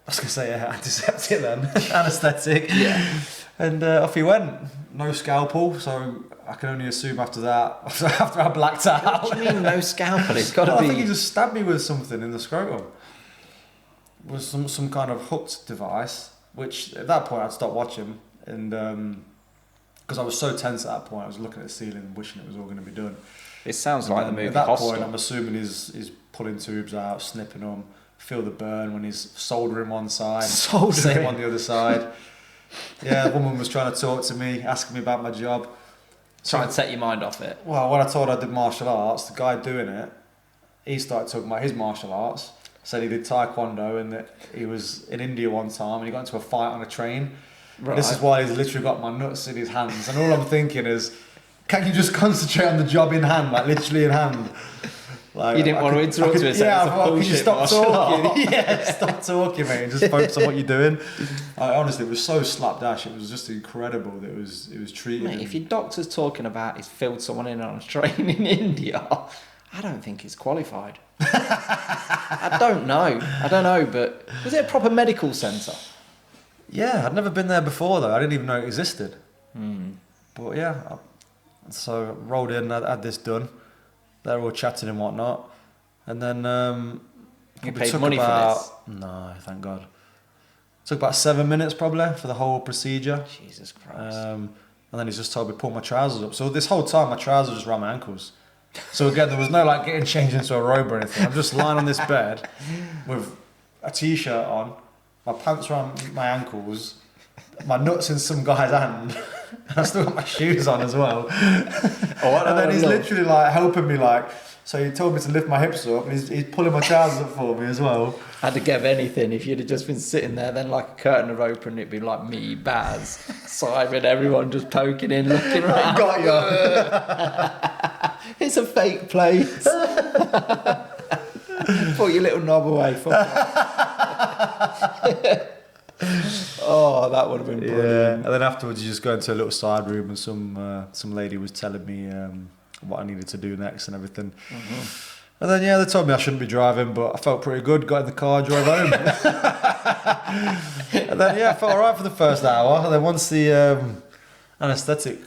was gonna say antiseptic then, anaesthetic. Yeah. And off he went. No scalpel, so I can only assume after that, after I blacked out. What do you mean no scalpel? It's got to be. I think he just stabbed me with something in the scrotum. It was some kind of hooked device, which at that point I'd stopped watching, and because I was so tense at that point, I was looking at the ceiling and wishing it was all going to be done. It sounds like the movie At that Hostel. point, I'm assuming he's pulling tubes out, snipping them, feel the burn when he's soldering one side, same on the other side. Yeah, the woman was trying to talk to me, asking me about my job. Trying to set your mind off it. Well, when I told her I did martial arts, the guy doing it, he started talking about his martial arts. Said he did taekwondo and that he was in India one time and he got into a fight on a train. Right. This is why he's literally got my nuts in his hands. And all I'm thinking is, can you just concentrate on the job in hand, like literally in hand? Like, you didn't want to interrupt us. Yeah, I thought, can you stop talking? Yeah, stop talking, mate, and just focus on what you're doing. Honestly, it was so slapdash. It was just incredible that it was treated. Mate, if your doctor's talking about he's filled someone in on a train in India, I don't think he's qualified. I don't know, but was it a proper medical centre? Yeah, I'd never been there before though. I didn't even know it existed. But yeah, so rolled in, I had this done. They were all chatting and whatnot, and then you paid money for this? No, thank God. Took about 7 minutes probably for the whole procedure. Jesus Christ! And then he's just told me to pull my trousers up. So this whole time my trousers just around my ankles. So again, there was no getting changed into a robe or anything. I'm just lying on this bed with a t-shirt on, my pants around my ankles, my nuts in some guy's hand, I still got my shoes on as well. And then he's literally like helping me, like, so he told me to lift my hips up, and he's pulling my trousers up for me as well. I'd have given anything if you'd have just been sitting there, then like a curtain would open, it'd be like me, Baz, Simon, everyone just poking in, looking around. Got you. It's a fake place. Put your little knob away. Oh, that would have been brilliant. Yeah, and then afterwards you just go into a little side room, and some lady was telling me what I needed to do next and everything. And then they told me I shouldn't be driving, but I felt pretty good. Got in the car, drove home. And then I felt alright for the first hour. And then once the anaesthetic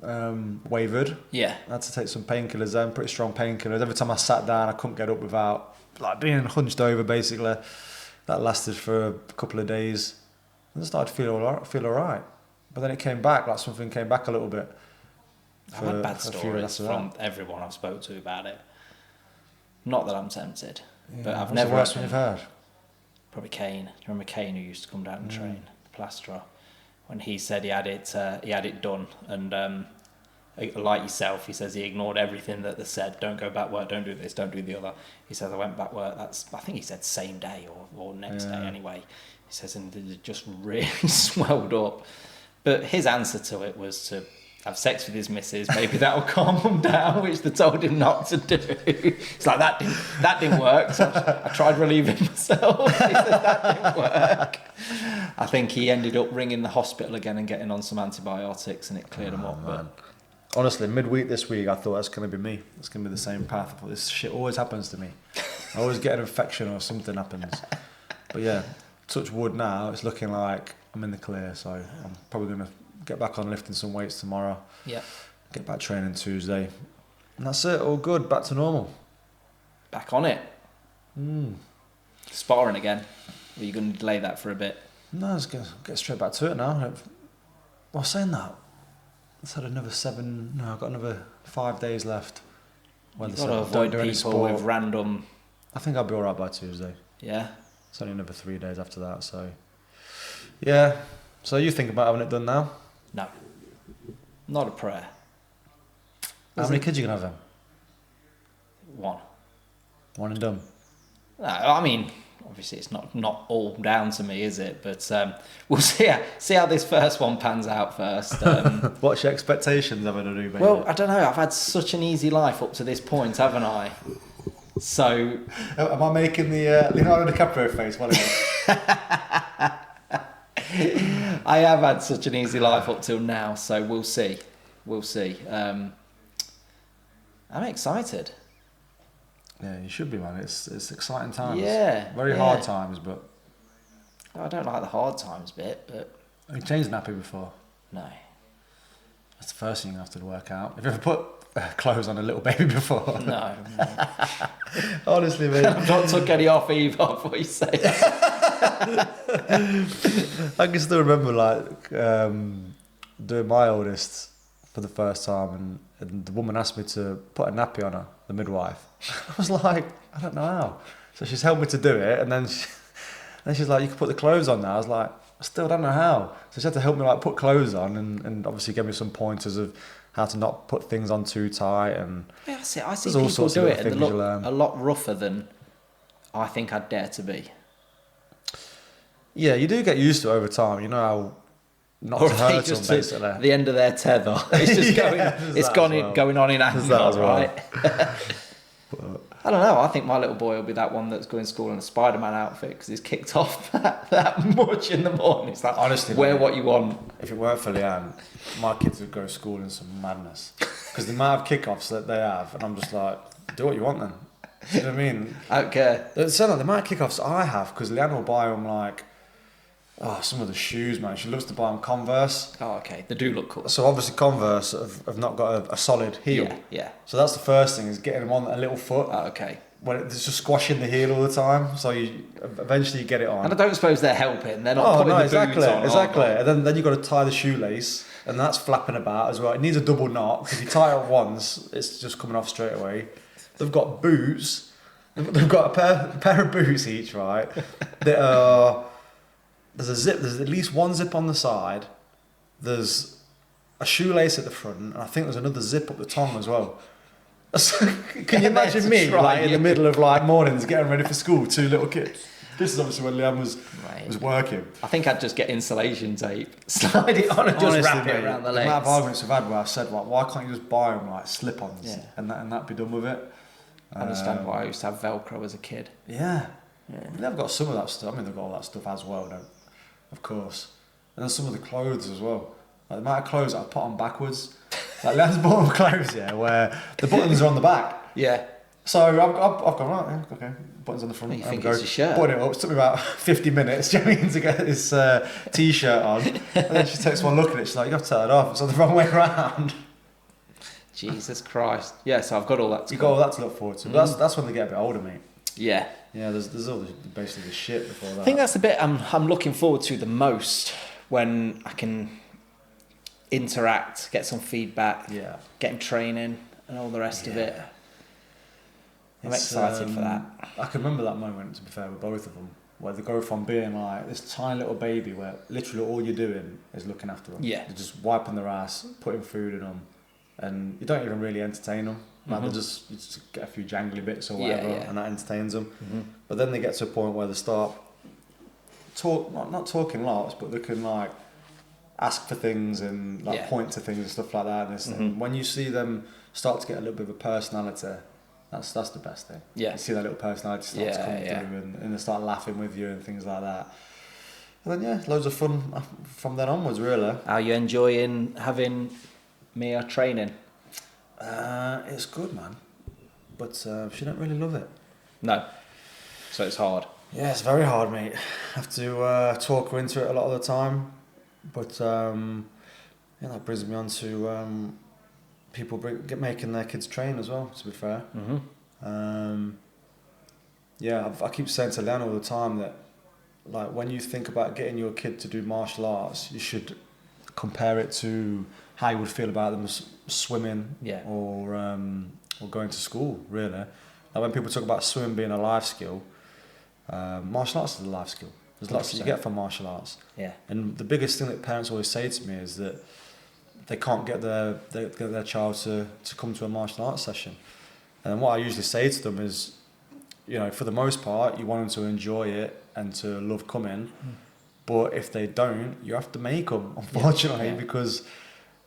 wavered, I had to take some painkillers then, pretty strong painkillers. Every time I sat down, I couldn't get up without like being hunched over, basically. That lasted for a couple of days. And I started to feel alright. But then it came back, like something came back a little bit. I've had bad stories from everyone I've spoke to about it. Not that I'm tempted, but I've never. What's the worst one you've heard? Probably Kane. Do you remember Kane, who used to come down and train, the plasterer? When he said he had it done, and like yourself, he says he ignored everything that they said. Don't go back work. Don't do this. Don't do the other. He says I went back work. I think he said same day or next day anyway. He says and it just really swelled up. But his answer to it was to have sex with his missus, maybe that'll calm him down, which they told him not to do. It's like that didn't work, so I tried relieving myself. He said that didn't work. I think he ended up ringing the hospital again and getting on some antibiotics, and it cleared him up. But honestly, midweek this week, I thought that's going to be me. It's going to be the same path. I thought this shit always happens to me. I always get an infection or something happens. But touch wood now, it's looking like I'm in the clear, so I'm probably going to get back on lifting some weights tomorrow. Yeah. Get back training Tuesday. And that's it, all good, back to normal. Back on it. Sparring again. Or are you going to delay that for a bit? No, let's get straight back to it now. Well, saying that, I've had I've got another 5 days left. You've got to avoid people with random... I think I'll be alright by Tuesday. Yeah? It's only another 3 days after that, so... Yeah. So you think about having it done now? No. Not a prayer. How many kids are you going to have then? One and done? No, I mean, obviously it's not all down to me, is it? But we'll see how this first one pans out first. What's your expectations of it to do, baby? Well, I don't know. I've had such an easy life up to this point, haven't I? So... Am I making the Leonardo DiCaprio face? What is it? I have had such an easy life up till now, so we'll see. I'm excited. Yeah, you should be, man. It's exciting times. Yeah. Very hard times, but... I don't like the hard times bit, but... Have you changed nappy before? No. That's the first thing you have to work out. Have you ever put clothes on a little baby before? No. Honestly, mate. I've not took any off either, what you say. I can still remember doing my oldest for the first time, and the woman asked me to put a nappy on her, the midwife. I was like, I don't know how. So she's helped me to do it, and then she's like, you can put the clothes on now. I was like, I still don't know how. So she had to help me put clothes on, and obviously give me some pointers of how to not put things on too tight. And I see people do it, and they look a lot rougher than I think I'd dare to be. Yeah, you do get used to it over time. You know how not to hurt them, basically. The end of their tether. It's just going on in anger, right? I don't know. I think my little boy will be that one that's going to school in a Spider-Man outfit because he's kicked off that much in the morning. It's like, honestly, wear what you want. If it weren't for Leanne, my kids would go to school in some madness because the amount of kickoffs that they have, and I'm just like, do what you want then. Do you know what I mean? I don't care. So the amount of kickoffs I have, because Leanne will buy them some of the shoes, man. She loves to buy them Converse. Oh, okay. They do look cool. So obviously Converse have not got a solid heel. Yeah. So that's the first thing, is getting them on a little foot. Oh, okay. When it's just squashing the heel all the time, so you eventually get it on. And I don't suppose they're helping. They're not putting the boots on. Exactly. And then you've got to tie the shoelace, and that's flapping about as well. It needs a double knot, because if you tie it once, it's just coming off straight away. They've got boots. They've got a pair of boots each, right? That are... There's a zip. There's at least one zip on the side. There's a shoelace at the front, and I think there's another zip up the tongue as well. Can you imagine me like in the middle of like mornings getting ready for school, 2 little kids? This is obviously when Liam was working. I think I'd just get insulation tape, slide it on, and just wrap it around the legs. The amount of arguments I've had where I've said, like, why can't you just buy them like slip-ons and that be done with it? I understand why I used to have Velcro as a kid. Yeah. They've got some of that stuff. I mean, they've got all that stuff as well, of course. And then some of the clothes as well. Like the amount of clothes that I put on backwards. Like Liam's bought clothes, where the buttons are on the back. Yeah. So I've gone, right, okay, buttons on the front. You think it's a shirt? Putting it up. It took me about 50 minutes, to get this t-shirt on. And then she takes one look at it, she's like, you have to take it off. It's on the wrong way around. Jesus Christ. Yeah, so I've got all that You've got all that to look forward to. But that's when they get a bit older, mate. Yeah. Yeah, there's all basically the shit before that. I think that's the bit I'm looking forward to the most, when I can interact, get some feedback, get him training and all the rest of it. I'm excited for that. I can remember that moment, to be fair, with both of them, where they go from being like this tiny little baby where literally all you're doing is looking after them. Yeah. You're just wiping their ass, putting food in them, and you don't even really entertain them. Like you just get a few jangly bits or whatever, and that entertains them. But then they get to a point where they start not talking lots, but they can like ask for things and like point to things and stuff like that. And when you see them start to get a little bit of a personality, that's the best thing. Yeah. You see that little personality start to come through, and they start laughing with you and things like that. And then loads of fun from then onwards, really. Are you enjoying having Mia training? It's good, man, but she don't really love it. No, so it's hard. Yeah, it's very hard, mate. I have to talk her into it a lot of the time, but that brings me on to people making their kids train as well, to be fair. I keep saying to Leanne all the time that, like, when you think about getting your kid to do martial arts, you should compare it to how you would feel about them swimming or going to school, really. Like when people talk about swimming being a life skill, martial arts is a life skill. There's lots that you get from martial arts. Yeah. And the biggest thing that parents always say to me is that they can't get their child to come to a martial arts session. And what I usually say to them is, for the most part, you want them to enjoy it and to love coming. But if they don't, you have to make them, unfortunately, because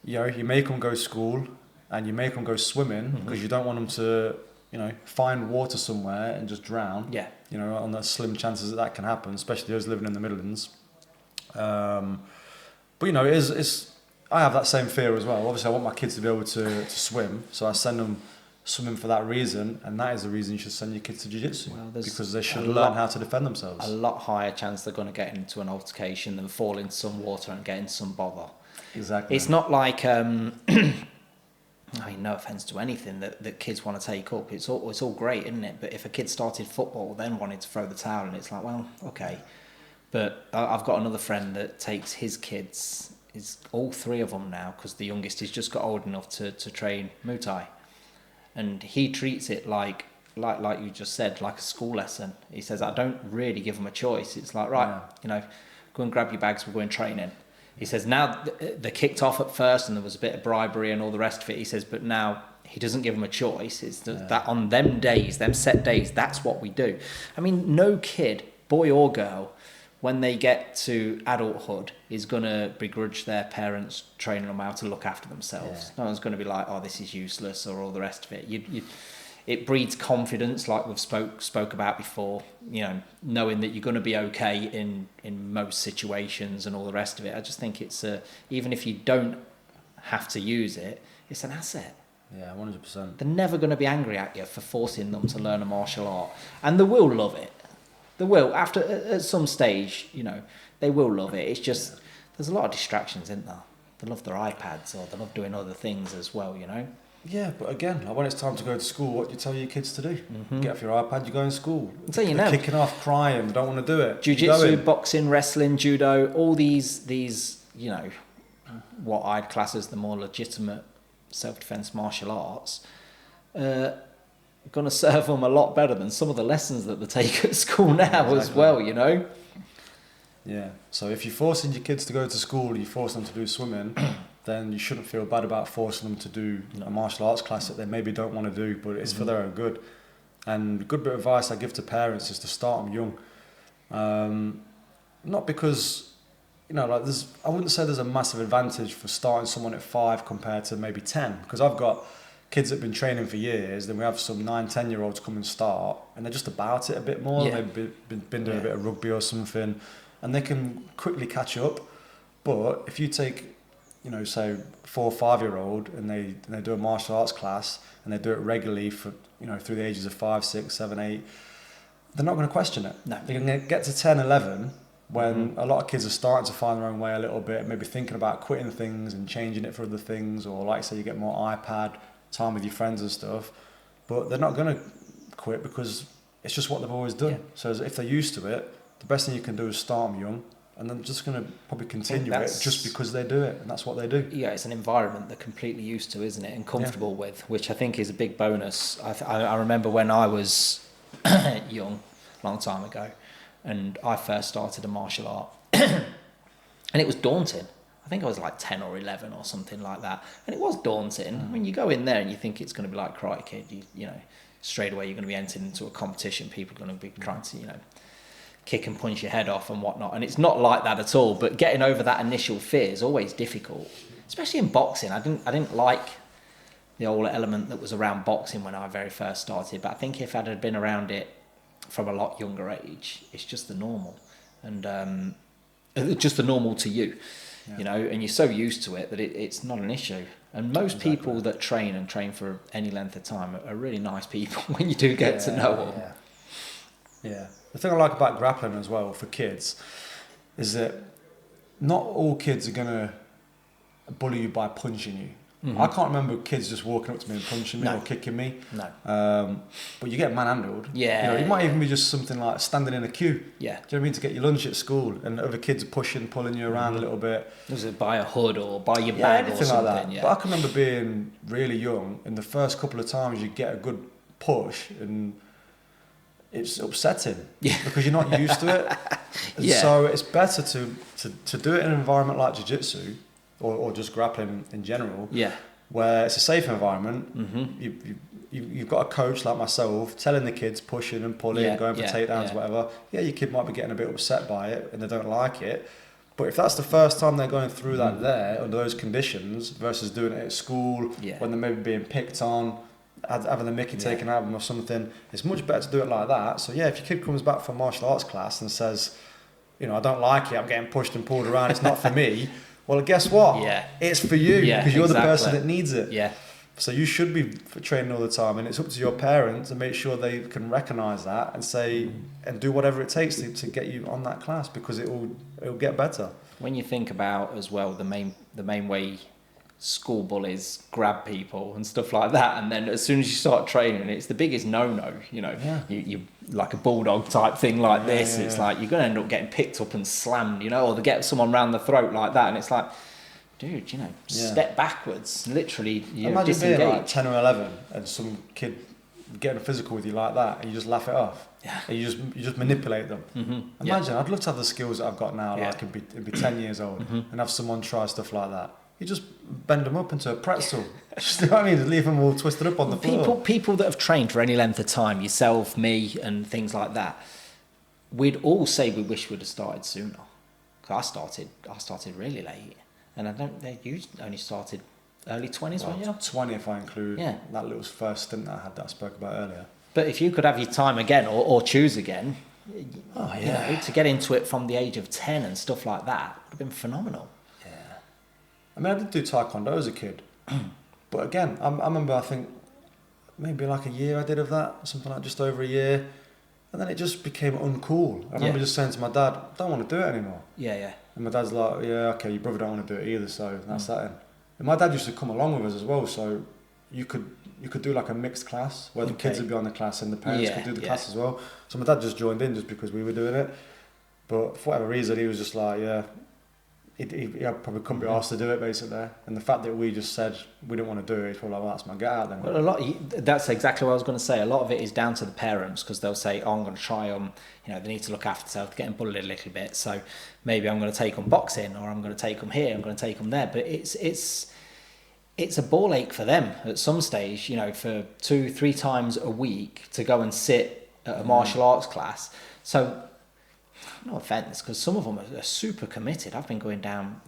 you make them go to school and you make them go swimming because you don't want them to, find water somewhere and just drown. Yeah. On the slim chances that can happen, especially those living in the Midlands. But it's I have that same fear as well. Obviously, I want my kids to be able to swim, so I send them swimming for that reason, and that is the reason you should send your kids to jiu-jitsu, because they should learn how to defend themselves. A lot higher chance they're going to get into an altercation than fall into some water and get into some bother. Exactly. It's not like, no offence to anything that kids want to take up. It's all great, isn't it? But if a kid started football, then wanted to throw the towel, and it's like, well, okay. But I've got another friend that takes his kids, all 3 of them now, because the youngest has just got old enough to train Muay Thai. And he treats it like you just said, like a school lesson. He says, I don't really give them a choice. It's like, right, go and grab your bags, we're going training. He says, now they kicked off at first and there was a bit of bribery and all the rest of it. He says, but now he doesn't give them a choice. It's that on them days, them set days, that's what we do. I mean, no kid, boy or girl, when they get to adulthood, is going to begrudge their parents training them how to look after themselves. No one's going to be like, oh, this is useless, or all the rest of it. It breeds confidence, like we've spoke about before, knowing that you're going to be okay in most situations and all the rest of it. I just think it's, even if you don't have to use it, it's an asset. Yeah, 100%. They're never going to be angry at you for forcing them to learn a martial art. And they will love it. They will. At some stage, they will love it. It's just, there's a lot of distractions, isn't there? They love their iPads, or they love doing other things as well, Yeah, but again, when it's time to go to school, what do you tell your kids to do? Get off your iPad, you go in school. So They're kicking off, crying, don't want to do it. Jiu-jitsu, boxing, wrestling, judo, all these, what I'd class as the more legitimate self-defense martial arts, going to serve them a lot better than some of the lessons that they take at school now as well, Yeah, so if you're forcing your kids to go to school, you force them to do swimming, then you shouldn't feel bad about forcing them to do a martial arts class that they maybe don't want to do, but it's for their own good. And a good bit of advice I give to parents is to start them young. Not because, like I wouldn't say there's a massive advantage for starting someone at 5 compared to maybe 10, because I've got kids that have been training for years, then we have some 9-10-year-olds come and start, and they're just about it a bit more. They've been doing a bit of rugby or something, and they can quickly catch up. But if you take, say 4 or 5-year-old and they do a martial arts class and they do it regularly for, through the ages of 5, 6, 7, 8, they're not going to question it. No. They're going to get to 10, 11 when a lot of kids are starting to find their own way a little bit, maybe thinking about quitting things and changing it for other things, or like say you get more iPad time with your friends and stuff, but they're not going to quit because it's just what they've always done. So if they're used to it, the best thing you can do is start them young, and then just going to probably continue it just because they do it, and that's what they do. Yeah, it's an environment they're completely used to, isn't it, and comfortable with, which I think is a big bonus. I remember when I was young, long time ago, and I first started a martial art, and it was daunting. I think I was like 10 or 11 or something like that, and it was daunting. When you go in there and you think it's going to be like Karate Kid, you know, straight away you're going to be entered into a competition. People are going to be trying to, kick and punch your head off and whatnot, and it's not like that at all. But getting over that initial fear is always difficult, especially in boxing. I didn't like the whole element that was around boxing when I very first started, but I think if I'd have been around it from a lot younger age, it's just the normal, and just the normal to you. And you're so used to it that it's not an issue. And most people that train for any length of time are really nice people when you do get to know them. Yeah. The thing I like about grappling as well for kids is that not all kids are going to bully you by punching you. I can't remember kids just walking up to me and punching me or kicking me. No. But you get manhandled. Yeah. It might even be just something like standing in a queue. Yeah. Do you know what I mean? To get your lunch at school, and other kids are pulling you around a little bit. Was it by a hood or by your bag or something? Like that. Yeah. But I can remember being really young, and the first couple of times you get a good push, and it's upsetting because you're not used to it. And so it's better to do it in an environment like jiu-jitsu or just grappling in general, where it's a safe environment. You've got a coach like myself telling the kids pushing and pulling, going for takedowns, whatever. Your kid might be getting a bit upset by it and they don't like it. But if that's the first time they're going through that there under those conditions versus doing it at school when they're maybe being picked on, having the mickey taken out of them or something, it's much better to do it like that. So if your kid comes back from martial arts class and says, I don't like it, I'm getting pushed and pulled around, it's not for me. Well, guess what? It's for you because you're the person that needs it. So you should be training all the time, and it's up to your parents to make sure they can recognise that and say and do whatever it takes to get you on that class, because it'll get better. When you think about as well the main way school bullies grab people and stuff like that, and then as soon as you start training, it's the biggest no-no. You like a bulldog type thing like this. It's like you're going to end up getting picked up and slammed, or they get someone round the throat like that, and it's like, dude, step backwards, literally. Imagine being like 10 or 11 and some kid getting a physical with you like that, and you just laugh it off. And you just manipulate them. Imagine, I'd love to have the skills that I've got now, like and be 10 years old and have someone try stuff like that. You just bend them up into a pretzel. Just, you know what I mean? Just leave them all twisted up on the floor. People that have trained for any length of time, yourself, me, and things like that, we'd all say we wish we'd have started sooner. Cause I started really late, and you only started early 20s, weren't you? 20 if I include that little first stint that I had that I spoke about earlier. But if you could have your time again or choose again, to get into it from the age of 10 and stuff like that would have been phenomenal. I mean, I did do Taekwondo as a kid, but again, I remember, I think, maybe like a year I did of that, something like just over a year, and then it just became uncool. I remember just saying to my dad, I don't want to do it anymore. And my dad's like, okay, your brother don't want to do it either, so that's that then. And my dad used to come along with us as well, so you could do like a mixed class, where the kids would be on the class and the parents could do the class as well. So my dad just joined in just because we were doing it, but for whatever reason, he was just like, he probably couldn't be asked to do it basically, and the fact that we just said we didn't want to do it, he's probably like, well, that's my get out then. Well, that's exactly what I was going to say. A lot of it is down to the parents, because they'll say, oh, I'm going to try on, they need to look after themselves, getting bullied a little bit, so maybe I'm going to take them boxing, or I'm going to take them here, I'm going to take them there. But it's a ball ache for them at some stage, for 2-3 times a week to go and sit at a martial arts class. So, no offence, because some of them are super committed. I've been going down,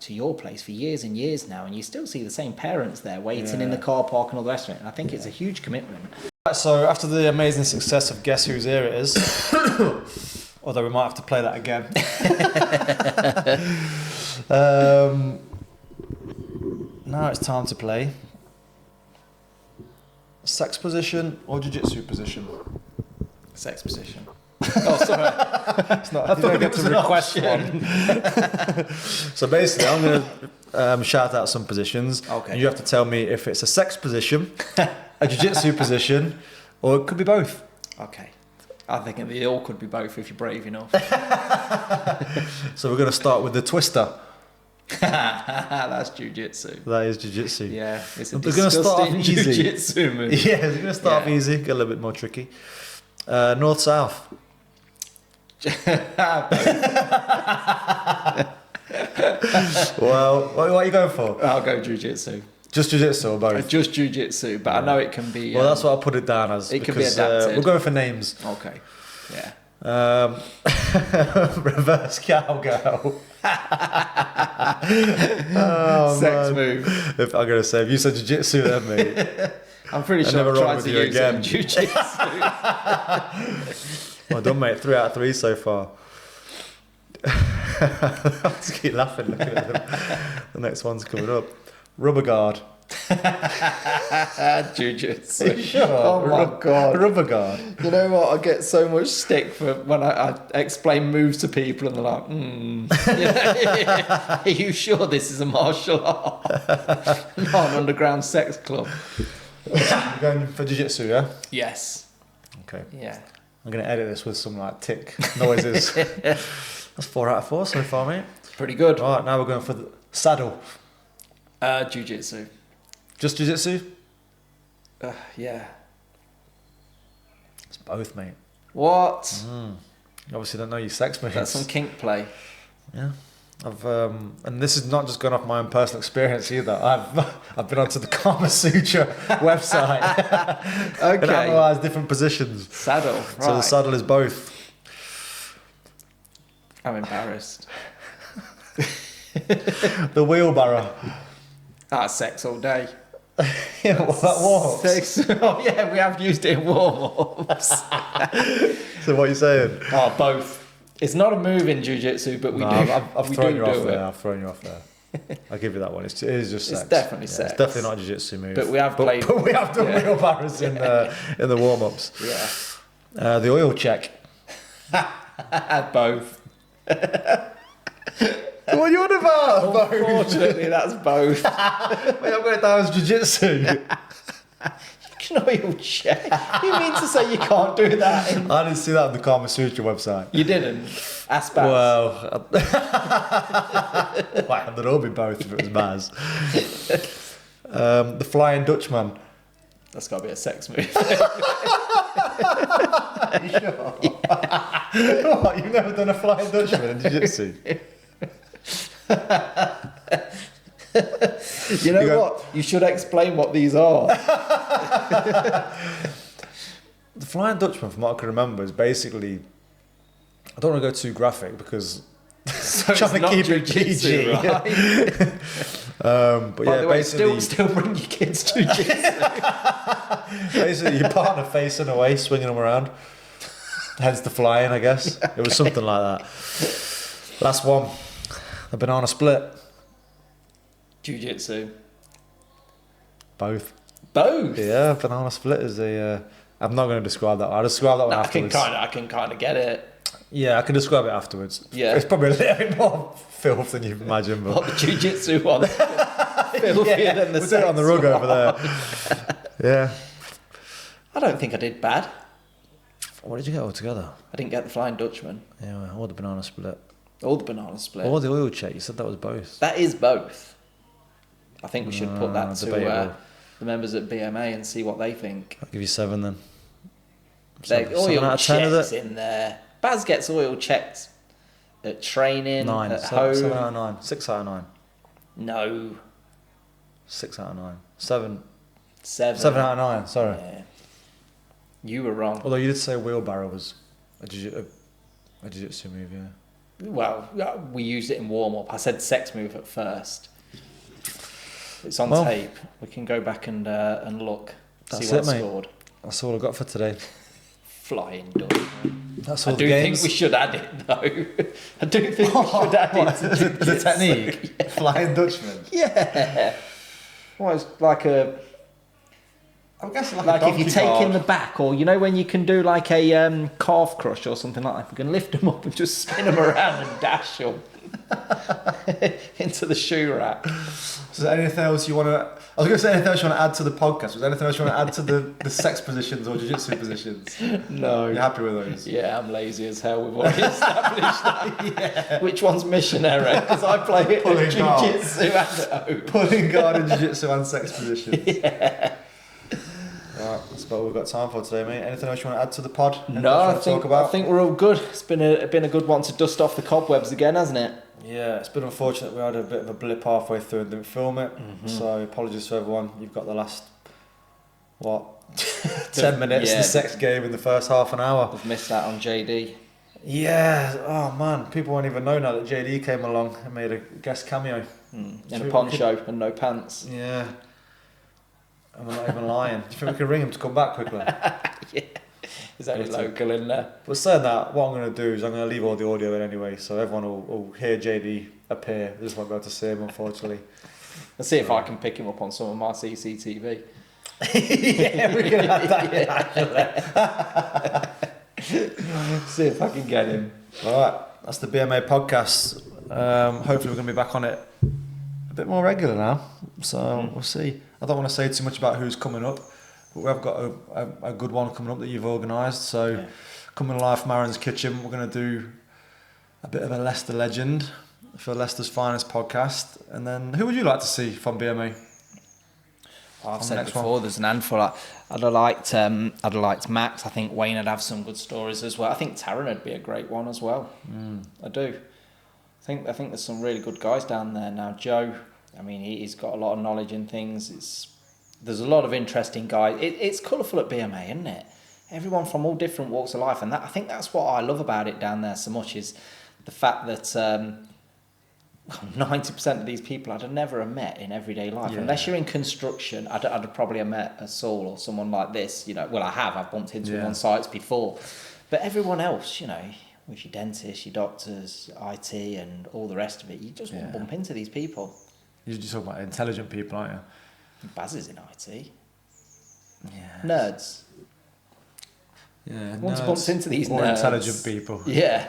to your place for years and years now, and you still see the same parents there waiting in the car park and all the rest of it. And I think it's a huge commitment. So after the amazing success of Guess Whose Ear It Is, although we might have to play that again. Now it's time to play sex position or jiu-jitsu position. Sex position. Oh, sorry. It's not, I thought get to request one. So basically, I'm going to shout out some positions. Okay. And you have to tell me if it's a sex position, a jiu-jitsu position, or it could be both. Okay. I think they all could be both if you're brave enough. So we're going to start with the twister. That's jiu-jitsu. That is jiu-jitsu. Yeah, it's a we're going to start off easy. jiu-jitsu move. Yeah, we're going to start off easy, get a little bit more tricky. North-south. Well, what are you going for? I'll go jiu-jitsu. Just jiu-jitsu or both? Just jiu-jitsu, but I know it can be... Well, that's what I'll put it down as. It can be adapted. We're going for names. Okay, yeah. Reverse cowgirl. Sex move. If I'm going to say, if you said jiu-jitsu then, mate. I'm pretty sure I've tried to use it in jiu-jitsu. Well done, mate. 3 out of 3 so far. I'll just keep laughing looking at them. The next one's coming up. Rubber guard. Jiu-jitsu. Sure. Oh my God. Rubber guard. You know what? I get so much stick for when I explain moves to people and they're like, Are you sure this is a martial art? Not an underground sex club. You're going for jiu-jitsu, yeah? Yes. Okay. Yeah. I'm going to edit this with some tick noises. That's 4 out of 4 so far, mate. Pretty good. All right, now we're going for the saddle. Jiu-jitsu. Just jiu-jitsu? Yeah. It's both, mate. What? You obviously don't know your sex moves. That's some kink play. Yeah. I've and this is not just going off my own personal experience either. I've been onto the Kama Sutra website and analysed different positions. Saddle, right. So the saddle is both. I'm embarrassed. The wheelbarrow. That's sex all day. Yeah, well, that warms. Sex. Oh yeah, we have used it in warm-ups. So what are you saying? Oh, both. It's not a move in jiu-jitsu, but we do. I've thrown you off it. there. I've thrown you off there. I'll give you that one. It is just sex. It's definitely sex. It's definitely not a jiu-jitsu move. But we have played. But we have done wheelbarrows in the warm-ups. Yeah. The oil check. Both. What are you on about? Unfortunately, that's both. Wait, I'm going down as jiu-jitsu. You can oil check. You mean to say you can't do that? I didn't see that on the Kama Sutra website. You didn't? Ask Baz. Well, they'd all be both if it was Baz. The Flying Dutchman. That's got to be a sex move. Are you sure? Yeah. What, you've never done a Flying Dutchman in jiu-jitsu? You know what? You should explain what these are. The Flying Dutchman, from what I can remember, is basically... I don't want to go too graphic because... So trying to keep it PG. Right? But By yeah, the way, basically... still bring your kids to jiu-jitsu. Basically, your partner facing away, swinging them around. Hence the flying, I guess. It was something like that. Last one. The banana split. Jiu-jitsu. Both. Both? Yeah, banana split is a... I'm not going to describe that one. I'll describe that one afterwards. I can kind of get it. Yeah, I can describe it afterwards. Yeah. It's probably a little bit more filth than you imagine. But... What, the jiu-jitsu one? Filthier than the we'll do it on the rug over there. Yeah. I don't think I did bad. What did you get altogether? I didn't get the Flying Dutchman. Yeah, or the banana split. Or the banana split. Or the oil check. You said that was both. That is both. I think we should put that to debatable. the members at BMA and see what they think. I'll give you 7 then. Oil checks in there. Baz gets oil checked at training, 9. at home. 7 out of 9. 6 out of 9. No. 6 out of 9. 7. 7 out of 9, sorry. Yeah. You were wrong. Although you did say wheelbarrow was a jiu-jitsu move, yeah. Well, we used it in warm-up. I said sex move at first. It's on tape. We can go back and look. See what scored. That's all I got for today. Flying Dutchman. That's all I do think we should add it, though. I do think we should add it to the technique. Yeah. Flying Dutchman. Yeah. Well, it's like a... I'm guessing like if you take in the back, or you know when you can do like a calf crush or something like that, you can lift them up and just spin them around and dash them into the shoe rack. So is there anything else you want to... I was going to say anything else you want to add to the podcast. Was there anything else you want to add to the sex positions or jiu-jitsu positions? No. You're happy with those? Yeah, I'm lazy as hell. We've already established that. Yeah. Which one's missionary? Because I play it at jiu-jitsu and at home. Pulling guard in jiu-jitsu and sex positions. Yeah. Right, that's about all we've got time for today, mate. Anything else you want to add to the pod? No, I think we're all good. It's been a good one to dust off the cobwebs again, hasn't it? Yeah, it's been unfortunate. We had a bit of a blip halfway through and didn't film it. Mm-hmm. So apologies to everyone. You've got the last, 10 minutes of the sex game in the first half an hour. We've missed out on JD. Yeah, oh man, people won't even know now that JD came along and made a guest cameo. In a poncho and no pants. Yeah. And we're not even lying. Do you think we can ring him to come back quickly? Yeah. Is that local in there? But saying that, what I'm going to do is I'm going to leave all the audio in anyway, so everyone will hear JD appear. They just won't be able to see him, unfortunately. Let's see if I can pick him up on some of my CCTV. Yeah, we're going to have that. See if I can get him. Alright, that's the BMA podcast. Hopefully we're going to be back on it a bit more regular now, so we'll see. I don't want to say too much about who's coming up, but we have got a good one coming up that you've organised. So, coming live from Aaron's kitchen, we're going to do a bit of a Leicester legend for Leicester's Finest podcast. And then, who would you like to see from BMA? I've said before, there's an handful. I'd have liked Max. I think Wayne would have some good stories as well. I think Taron would be a great one as well. I do. I think there's some really good guys down there now. Joe, I mean, he's got a lot of knowledge in things. There's a lot of interesting guys. It's colourful at BMA, isn't it? Everyone from all different walks of life, and I think that's what I love about it down there so much is the fact that 90% of these people I'd have never met in everyday life. Yeah. Unless you're in construction, I'd have probably have met a Saul or someone like this. You know, well, I've bumped into him on sites before, but everyone else, you know, with your dentists, your doctors, IT, and all the rest of it, you just won't bump into these people. You're just talking about intelligent people, aren't you? Baz is in IT. Yeah. Nerds. Yeah. Once bumped into these more nerds. Intelligent people. Yeah.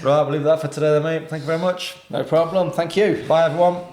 Right, I'll leave that for today then, mate. Thank you very much. No problem. Thank you. Bye, everyone.